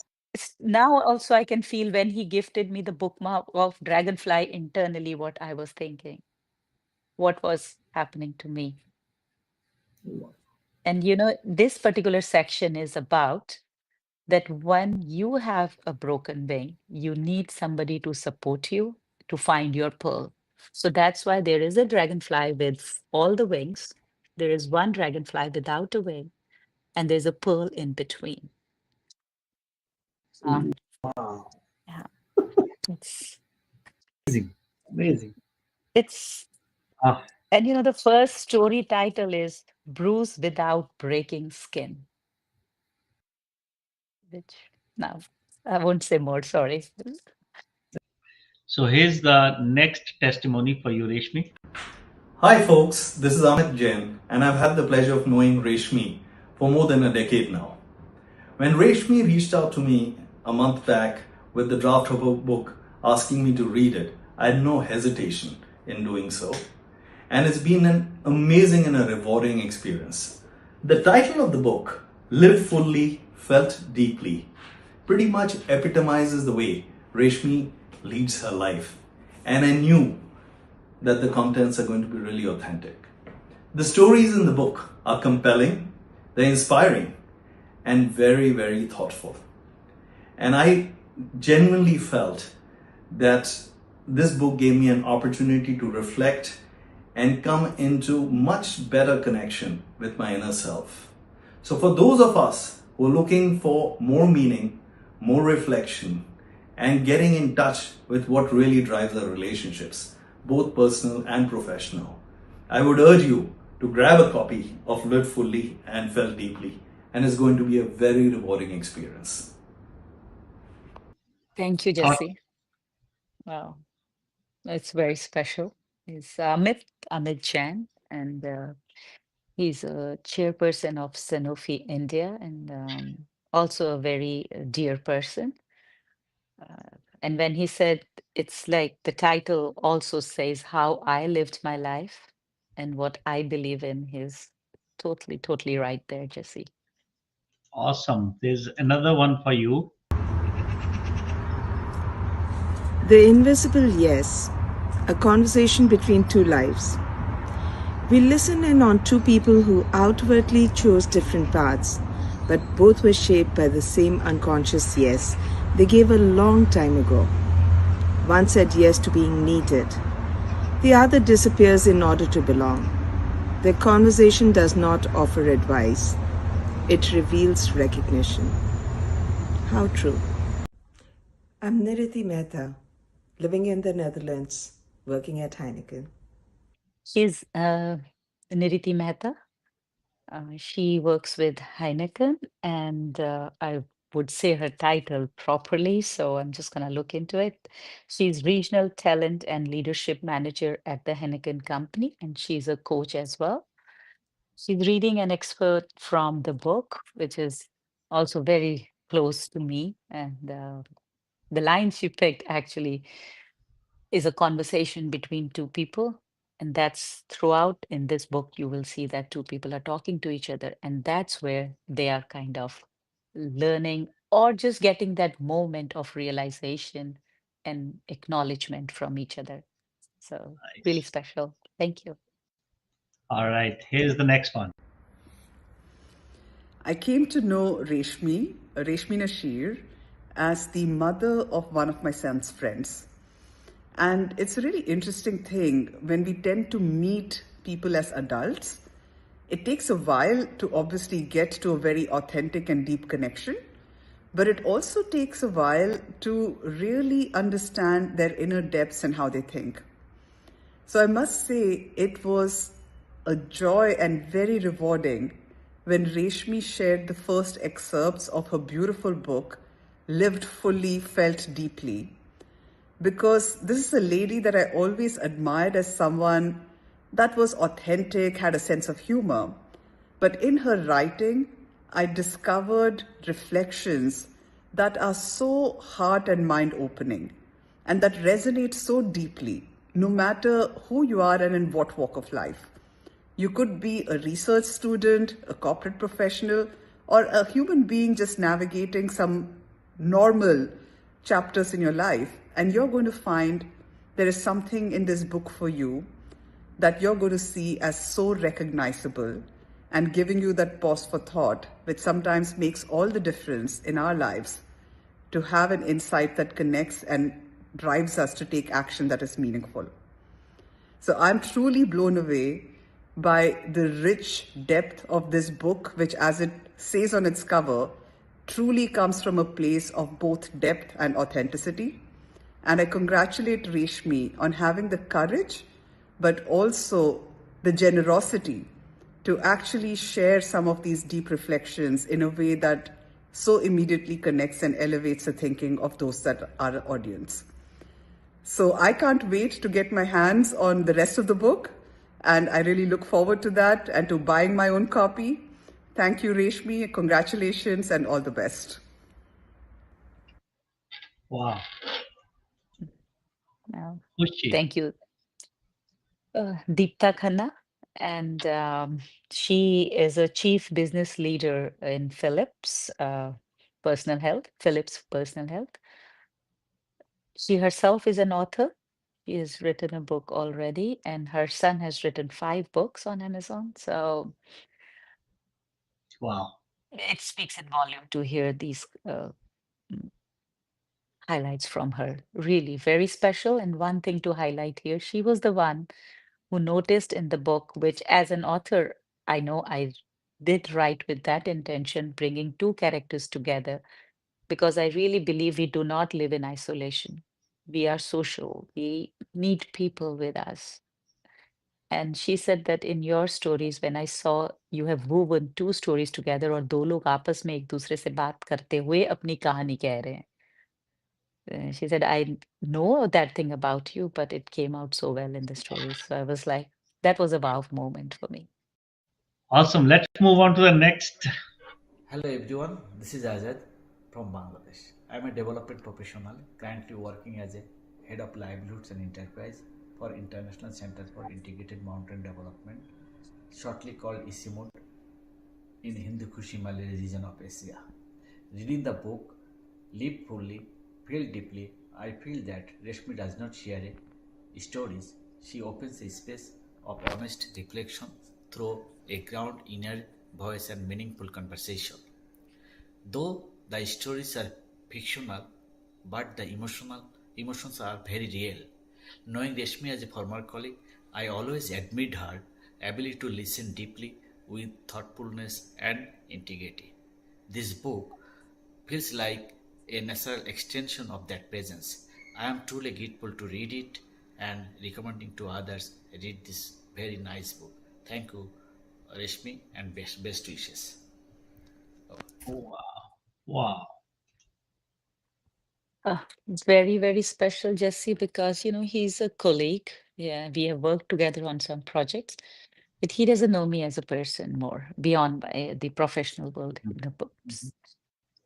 [SPEAKER 2] now also I can feel when he gifted me the bookmark of Dragonfly internally what I was thinking, what was happening to me. And this particular section is about that when you have a broken wing, you need somebody to support you to find your pearl. So that's why there is a dragonfly with all the wings. There is one dragonfly without a wing, and there's a pearl in between. Um,
[SPEAKER 1] Wow.
[SPEAKER 2] yeah, it's
[SPEAKER 1] Amazing. Amazing.
[SPEAKER 2] it's
[SPEAKER 1] Ah,
[SPEAKER 2] and the first story title is Bruise Without Breaking Skin, which now I won't say more, sorry.
[SPEAKER 1] so here's the next testimony for you, Reshmi.
[SPEAKER 6] Hi folks, this is Amit Jain and I've had the pleasure of knowing Reshmi for more than a decade now. When Reshmi reached out to me a month back with the draft of her book asking me to read it, I had no hesitation in doing so. And it's been an amazing and a rewarding experience. The title of the book, Lived Fully, Felt Deeply, pretty much epitomizes the way Reshmi leads her life. And I knew that the contents are going to be really authentic. The stories in the book are compelling, they're inspiring, and very, very thoughtful. And I genuinely felt that this book gave me an opportunity to reflect and come into much better connection with my inner self. So, for those of us who are looking for more meaning, more reflection, and getting in touch with what really drives our relationships, both personal and professional, I would urge you to grab a copy of Lived Fully and Felt Deeply, and it's going to be a very rewarding experience.
[SPEAKER 2] Thank you,
[SPEAKER 1] Uh,
[SPEAKER 2] Jesse. Wow, it's very special. He's Amit Jain, and he's a chairperson of Sanofi India, and also a very dear person. And when he said, it's like the title also says how I lived my life and what I believe in, he's totally, totally right there, Jesse.
[SPEAKER 1] awesome. There's another one for you.
[SPEAKER 7] The Invisible Yes, a conversation between two lives. We listen in on two people who outwardly chose different paths, but both were shaped by the same unconscious yes they gave a long time ago. One said yes to being needed. The other disappears in order to belong. Their conversation does not offer advice. It reveals recognition. How true. I'm Niriti Mehta, living in the Netherlands, working at Heineken.
[SPEAKER 2] She's Niriti Mehta. She works with Heineken, and I would say her title properly, so I'm just going to look into it. She's Regional Talent and Leadership Manager at the Heineken Company, and she's a coach as well. She's reading an expert from the book, which is also very close to me. And the line she picked actually is a conversation between two people. And that's throughout in this book, you will see that two people are talking to each other. And that's where they are kind of learning or just getting that moment of realization and acknowledgement from each other. So, really
[SPEAKER 1] Nice.
[SPEAKER 2] special. Thank you.
[SPEAKER 1] All right. Here's the next one.
[SPEAKER 8] I came to know Reshmi Nashier, as the mother of one of my son's friends. And it's a really interesting thing when we tend to meet people as adults. It takes a while to obviously get to a very authentic and deep connection, but it also takes a while to really understand their inner depths and how they think. So I must say it was a joy and very rewarding when Reshmi shared the first excerpts of her beautiful book, Lived Fully, Felt Deeply. Because this is a lady that I always admired as someone that was authentic, had a sense of humor. But in her writing, I discovered reflections that are so heart and mind opening and that resonate so deeply, no matter who you are and in what walk of life. You could be a research student, a corporate professional, or a human being just navigating some normal chapters in your life, and you're going to find there is something in this book for you that you're going to see as so recognizable and giving you that pause for thought, which sometimes makes all the difference in our lives to have an insight that connects and drives us to take action that is meaningful. So I'm truly blown away by the rich depth of this book, which, as it says on its cover, truly comes from a place of both depth and authenticity. And I congratulate Reshmi on having the courage, but also the generosity to actually share some of these deep reflections in a way that so immediately connects and elevates the thinking of those that are our audience. So I can't wait to get my hands on the rest of the book, and I really look forward to that and to buying my own copy. Thank you, Reshmi. Congratulations and all the best.
[SPEAKER 1] Wow.
[SPEAKER 2] No,
[SPEAKER 1] Who's she?
[SPEAKER 2] thank you. Deepta Khanna, and she is a chief business leader in Philips Personal Health. She herself is an author. She has written a book already, and her son has written 5 books on Amazon. So
[SPEAKER 1] Wow.
[SPEAKER 2] it speaks in volume to hear these mm, highlights from her. Really very special. And one thing to highlight here, she was the one who noticed in the book, which as an author, I know I did write with that intention, bringing two characters together, because I really believe we do not live in isolation. We are social, we need people with us. And she said that in your stories, when I saw you have woven two stories together और दो लोग आपस में एक दूसरे से बात करते हुए अपनी कहानी कह रहे हैं. She said, I know that thing about you, but it came out so well in the stories. So I was like, that was a wow moment for me.
[SPEAKER 1] Awesome. Let's move on to the next.
[SPEAKER 9] Hello everyone, this is Azad from Bangladesh. I am a development professional currently working as a head of livelihoods and enterprise for International Center for Integrated Mountain Development, shortly called ICIMOD, in Hindu Kush Himalaya region of Asia. Reading the book, Live Fully, Feel Deeply, I feel that Reshmi does not share stories. She opens a space of honest reflection through a ground inner voice and meaningful conversation. Though the stories are fictional, but the emotions are very real. Knowing Reshmi as a former colleague, I always admired her ability to listen deeply with thoughtfulness and integrity. This book feels like a natural extension of that presence. I am truly grateful to read it and recommending to others read this very nice book. Thank you, Reshmi, and best wishes.
[SPEAKER 1] Wow. Wow.
[SPEAKER 2] It's very, very special, Jesse, because, he's a colleague. Yeah, we have worked together on some projects, but he doesn't know me as a person more beyond the professional world in the books.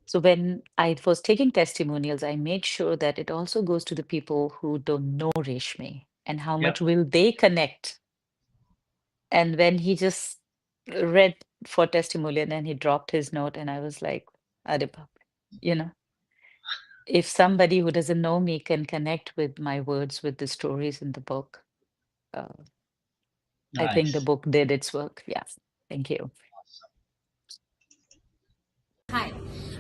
[SPEAKER 2] So when I was taking testimonials, I made sure that it also goes to the people who don't know Reshmi and how
[SPEAKER 1] Yeah.
[SPEAKER 2] much will they connect. And when he just read for testimonial and then he dropped his note, and I was like, "Are baap re," you know, if somebody who doesn't know me can connect with my words, with the stories in the book, uh, I think the
[SPEAKER 1] Nice.
[SPEAKER 2] book did its work. Yeah. Thank you.
[SPEAKER 10] Hi,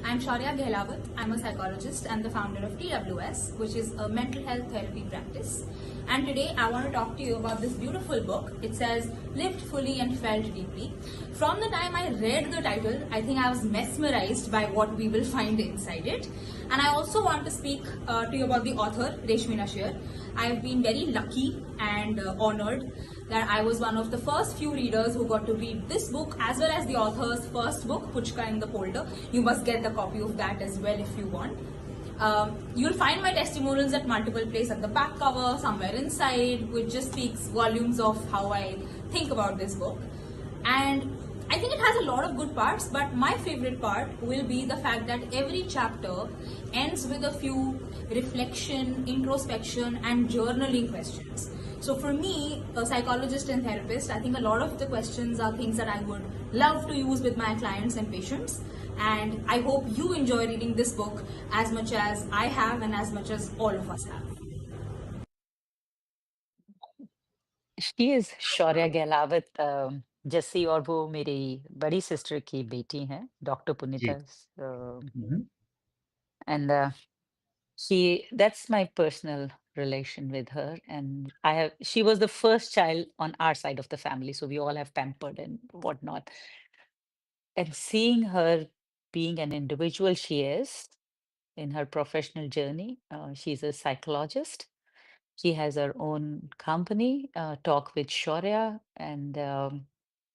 [SPEAKER 10] I'm Shaurya Gehlawat. I'm a psychologist and the founder of TWS, which is a mental health therapy practice. And today I want to talk to you about this beautiful book. It says, Lived Fully and Felt Deeply. From the time I read the title, I think I was mesmerized by what we will find inside it. And I also want to speak to you about the author, Reshmi Nashier. I've been very lucky and honored that I was one of the first few readers who got to read this book as well as the author's first book, Puchka in the Polder. You must get the copy of that as well if you want. You'll find my testimonials at multiple places, at the back cover, somewhere inside, which just speaks volumes of how I think about this book. And I think it has a lot of good parts, but my favorite part will be the fact that every chapter ends with a few reflection, introspection, and journaling questions. So for me, a psychologist and therapist, I think a lot of the questions are things that I would love to use with my clients and patients. And I hope you enjoy reading this book as much as I have and as much as all of us have.
[SPEAKER 2] She is Shaurya Gehlawat, Jassi, और वो मेरी बड़ी sister की बेटी हैं, doctor Punita. And that's my personal relation with her. And she was the first child on our side of the family. So we all have pampered and whatnot. And seeing her being an individual she is in her professional journey, she's a psychologist. She has her own company, Talk with Shaurya, and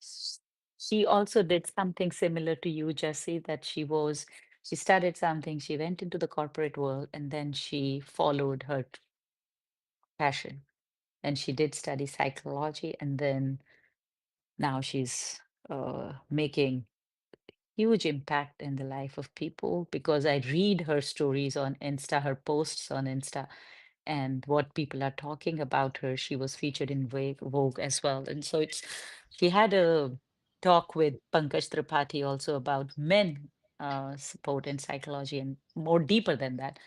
[SPEAKER 2] s- she also did something similar to you, Jesse, that she started something, she went into the corporate world, and then she followed her passion. And she did study psychology, and then now she's making huge impact in the life of people because I read her stories on Insta, her posts on Insta, and what people are talking about her. She was featured in Vogue as well. And so she had a talk with Pankaj Tripathi also about men support and psychology and more deeper than that.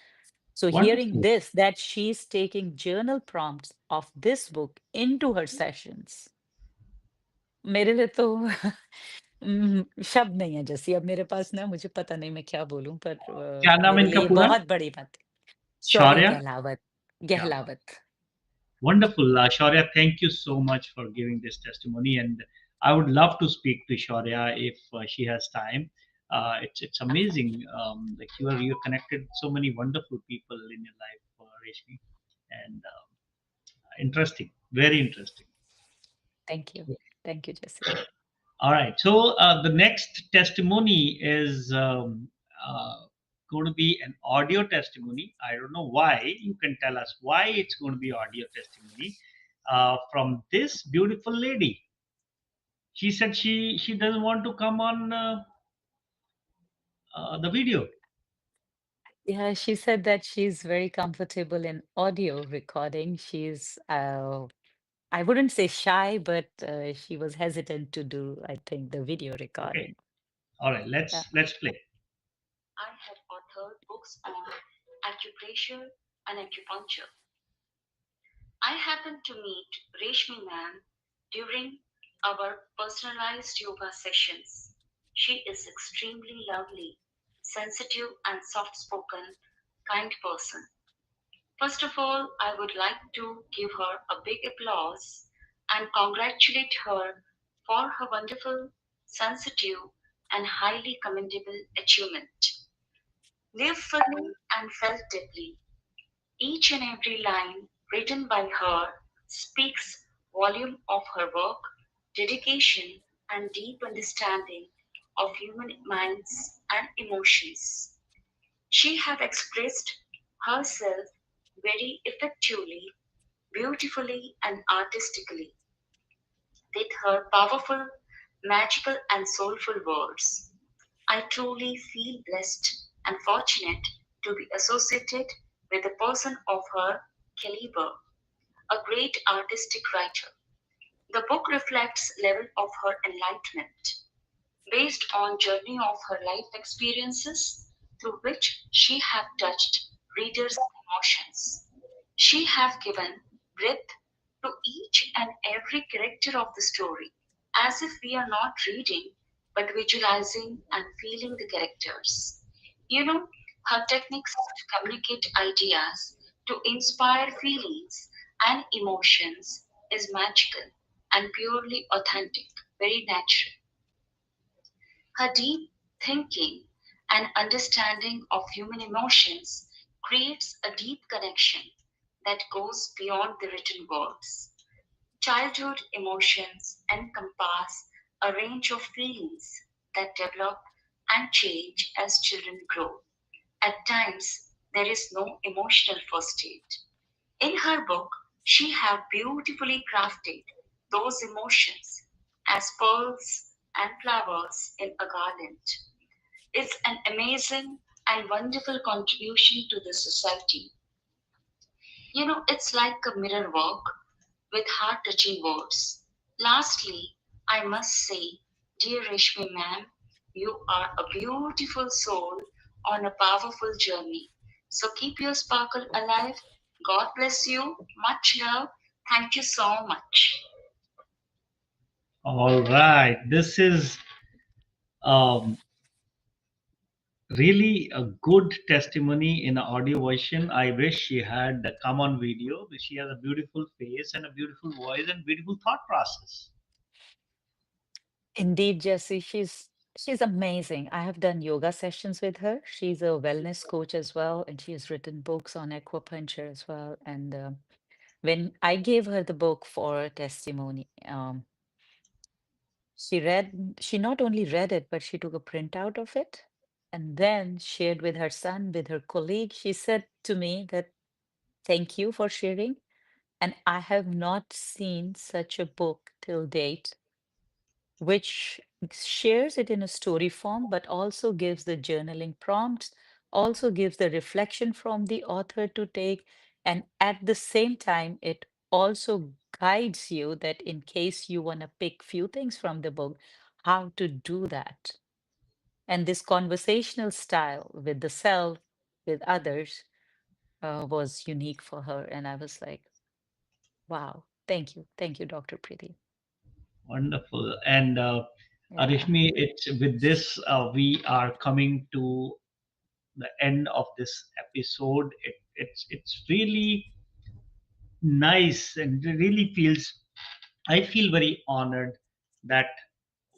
[SPEAKER 2] So hearing
[SPEAKER 1] Wonderful.
[SPEAKER 2] this, that she's taking journal prompts of this book into her sessions, मेरे लिए तो शब्द नहीं है जैसे अब मेरे पास ना मुझे पता नहीं मैं क्या बोलूं पर
[SPEAKER 1] क्या नाम
[SPEAKER 2] मेरे
[SPEAKER 1] इनका
[SPEAKER 2] लिए
[SPEAKER 1] पूरा?
[SPEAKER 2] बहुत बड़ी बात है। शौर्य
[SPEAKER 1] शौर्य?
[SPEAKER 2] गहलावत
[SPEAKER 1] क्या बात।
[SPEAKER 2] Gahlawat
[SPEAKER 1] Wonderful. Shaurya, thank you so much for giving this testimony. And I would love to speak to Shaurya if she has time. It's amazing. Like you're connected so many wonderful people in your life, Reshmi, and interesting, very interesting.
[SPEAKER 2] Thank you. Thank you, Jesse.
[SPEAKER 1] All right. So the next testimony is going to be an audio testimony. I don't know why. You can tell us why it's going to be audio testimony from this beautiful lady. She said she doesn't want to come on the video.
[SPEAKER 2] Yeah, she said that she's very comfortable in audio recording. She's, I wouldn't say shy, but she was hesitant to do, I think, the video
[SPEAKER 1] Okay.
[SPEAKER 2] recording.
[SPEAKER 1] All right.
[SPEAKER 2] Yeah.
[SPEAKER 1] Let's play.
[SPEAKER 11] I have authored books on acupressure and acupuncture. I happened to meet Reshmi ma'am during our personalized yoga sessions. She is extremely lovely, sensitive and soft-spoken, kind person. First of all, I would like to give her a big applause and congratulate her for her wonderful, sensitive and highly commendable achievement. Live fully and felt deeply. Each and every line written by her speaks volume of her work, dedication, and deep understanding of human minds and emotions. She have expressed herself very effectively, beautifully, and artistically with her powerful, magical, and soulful words. I truly feel blessed and fortunate to be associated with a person of her caliber, a great artistic writer. The book reflects level of her enlightenment based on journey of her life experiences through which she have touched readers' emotions. She have given breath to each and every character of the story, as if we are not reading but visualizing and feeling the characters. You know, her techniques to communicate ideas, to inspire feelings and emotions is magical and purely authentic, very natural. Her deep thinking and understanding of human emotions creates a deep connection that goes beyond the written words. Childhood emotions encompass a range of feelings that develop and change as children grow. At times, there is no emotional first aid. In her book, she have beautifully crafted those emotions as pearls and flowers in a garland. It's an amazing and wonderful contribution to the society. You know, it's like a mirror work with heart touching words. Lastly, I must say, dear Reshmi ma'am, you are a beautiful soul on a powerful journey. So keep your sparkle alive. God bless you. Much love. Thank you so much.
[SPEAKER 1] All right. This is um, really a good testimony in audio version. I wish she had come on video. She has a beautiful face and a beautiful voice and beautiful thought process.
[SPEAKER 2] Indeed, Jessie, she's amazing. I have done yoga sessions with her. She's a wellness coach as well, and she has written books on acupuncture as well. And when I gave her the book for testimony, she not only read it, but she took a printout of it and then shared with her son, with her colleague. She said to me that, thank you for sharing. And I have not seen such a book till date, which shares it in a story form, but also gives the journaling prompts, also gives the reflection from the author to take. And at the same time, it also guides you that in case you want to pick few things from the book, how to do that. And this conversational style with the self, with others, was unique for her. And I was like, wow, thank you. Thank you, Dr. Preeti.
[SPEAKER 1] Wonderful. And
[SPEAKER 2] Yeah.
[SPEAKER 1] Rishmi, it's with this we are coming to the end of this episode. It's really nice, and it really feels, I feel very honored that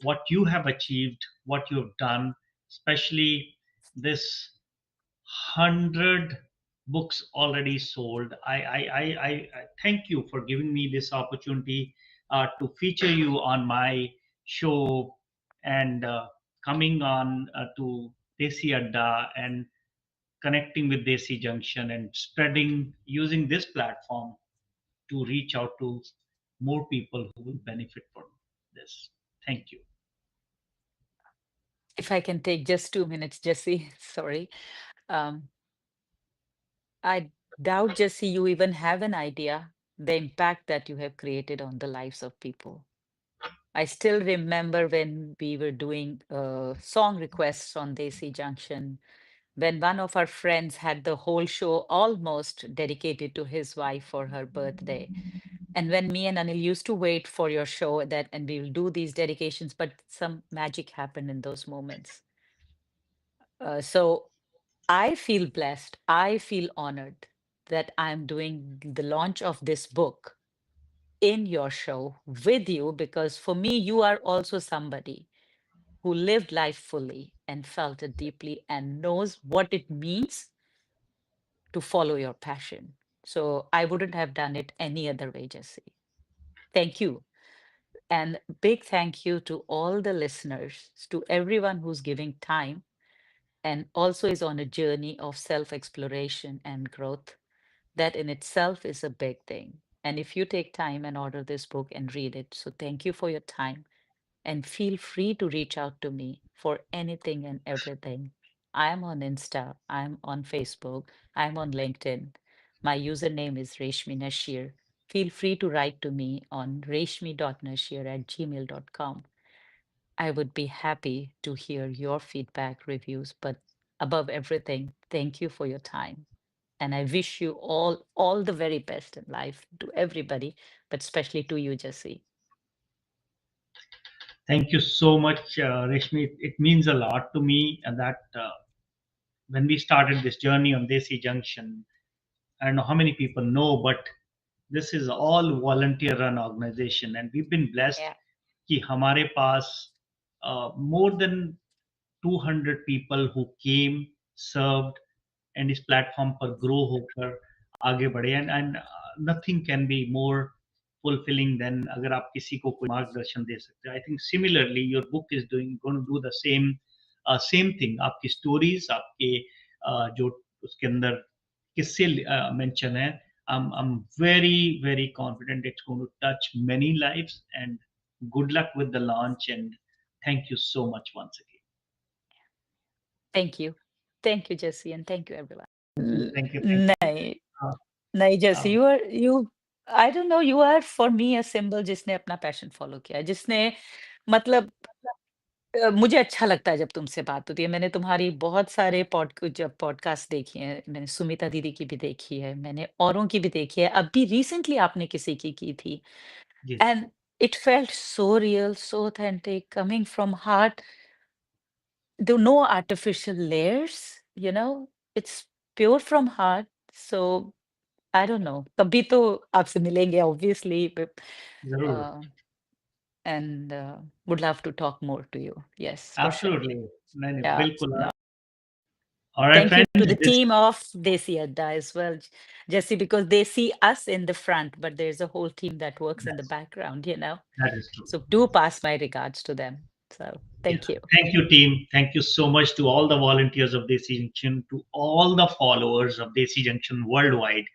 [SPEAKER 1] what you have achieved, what you have done, especially this 100 books already sold. I thank you for giving me this opportunity to feature you on my show, and coming on to Desi Adda and connecting with Desi Junction and spreading, using this platform to reach out to more people who will benefit from this. Thank you.
[SPEAKER 2] If I can take just 2 minutes, Jesse, sorry. Um, I doubt, Jesse, you even have an idea the impact that you have created on the lives of people. I still remember when we were doing song requests on Desi Junction, when one of our friends had the whole show almost dedicated to his wife for her birthday. And when me and Anil used to wait for your show that and we will do these dedications, but some magic happened in those moments. So I feel blessed. I feel honored that I'm doing the launch of this book in your show with you, because for me, you are also somebody who lived life fully and felt it deeply and knows what it means to follow your passion. So I wouldn't have done it any other way, Jesse. Thank you. And big thank you to all the listeners, to everyone who's giving time and also is on a journey of self exploration and growth. That in itself is a big thing. And if you take time and order this book and read it, so thank you for your time and feel free to reach out to me for anything and everything. I'm on Insta, I'm on Facebook, I'm on LinkedIn. My username is Reshmi Nashier. Feel free to write to me on reshmi.nashier@gmail.com. I would be happy to hear your feedback, reviews, but above everything, thank you for your time. And I wish you all the very best in life to everybody, but especially to you, Jesse.
[SPEAKER 1] Thank you so much, Reshmi. It means a lot to me that when we started this journey on Desi Junction, I don't know how many people know, but this is all volunteer run organization, and we've been blessed
[SPEAKER 2] Yeah.
[SPEAKER 1] कि हमारे पास more than 200 people who came, served, and इस platform पर grow होकर आगे बढ़े, and nothing can be more fulfilling than अगर आप किसी को कोई मार्गदर्शन दे सकते हैं. I think similarly your book is going to do the same thing. आपकी stories, आपके जो उसके अंदर किससे मेंशन है, I'm very confident it's going to touch many lives, and good luck with the launch, and thank you so much once again.
[SPEAKER 2] Thank you. Thank you, Jesse, and thank you, everyone.
[SPEAKER 1] Thank you.
[SPEAKER 2] नहीं,
[SPEAKER 1] Uh,
[SPEAKER 2] नहीं, Jesse,
[SPEAKER 1] uh,
[SPEAKER 2] you I don't know, you are for me a symbol जिसने अपना passion follow किया, जिसने मतलब मुझे अच्छा लगता है जब तुमसे बात होती है। मैंने तुम्हारी बहुत सारे जब पॉडकास्ट देखी हैं, मैंने सुमिता दीदी की भी देखी है, मैंने औरों की भी देखी है। अभी रिसेंटली आपने किसी की थी,
[SPEAKER 1] yes,
[SPEAKER 2] and it felt so real, so authentic, coming from heart. There no artificial layers, it's pure from heart. So I don't know. कभी तो आपसे मिलेंगे obviously,
[SPEAKER 1] जरूर.
[SPEAKER 2] uh, and would love to talk more to you. Yes, for sure.
[SPEAKER 1] Absolutely. नहीं, नहीं,
[SPEAKER 2] Yeah.
[SPEAKER 1] बिल्कुल.
[SPEAKER 2] No.
[SPEAKER 1] All right,
[SPEAKER 2] Thank you to
[SPEAKER 1] friends.
[SPEAKER 2] the team of Desi Adda as well, Jesse, because they see us in the front, but there's a whole team that works in the background.
[SPEAKER 1] That is true.
[SPEAKER 2] So do pass my regards to them. So
[SPEAKER 1] Yeah.
[SPEAKER 2] thank you.
[SPEAKER 1] Thank you, team. Thank you so much to all the volunteers of Desi Junction, to all the followers of Desi Junction worldwide.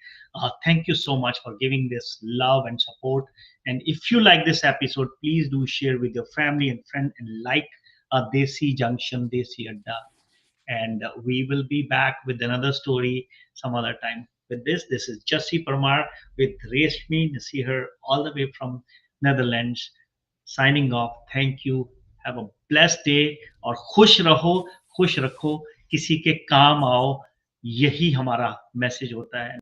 [SPEAKER 1] Thank you so much for giving this love and support. And if you like this episode, please do share with your family and friend, and like Desi Junction, Desi Adda. And we will be back with another story some other time. With this is Jassie Parmar with Reshmi Nashier all the way from Netherlands, signing off. Thank you. Have a blessed day. और खुश रहो, खुश रखो, किसी के काम आओ, यही हमारा मैसेज होता है.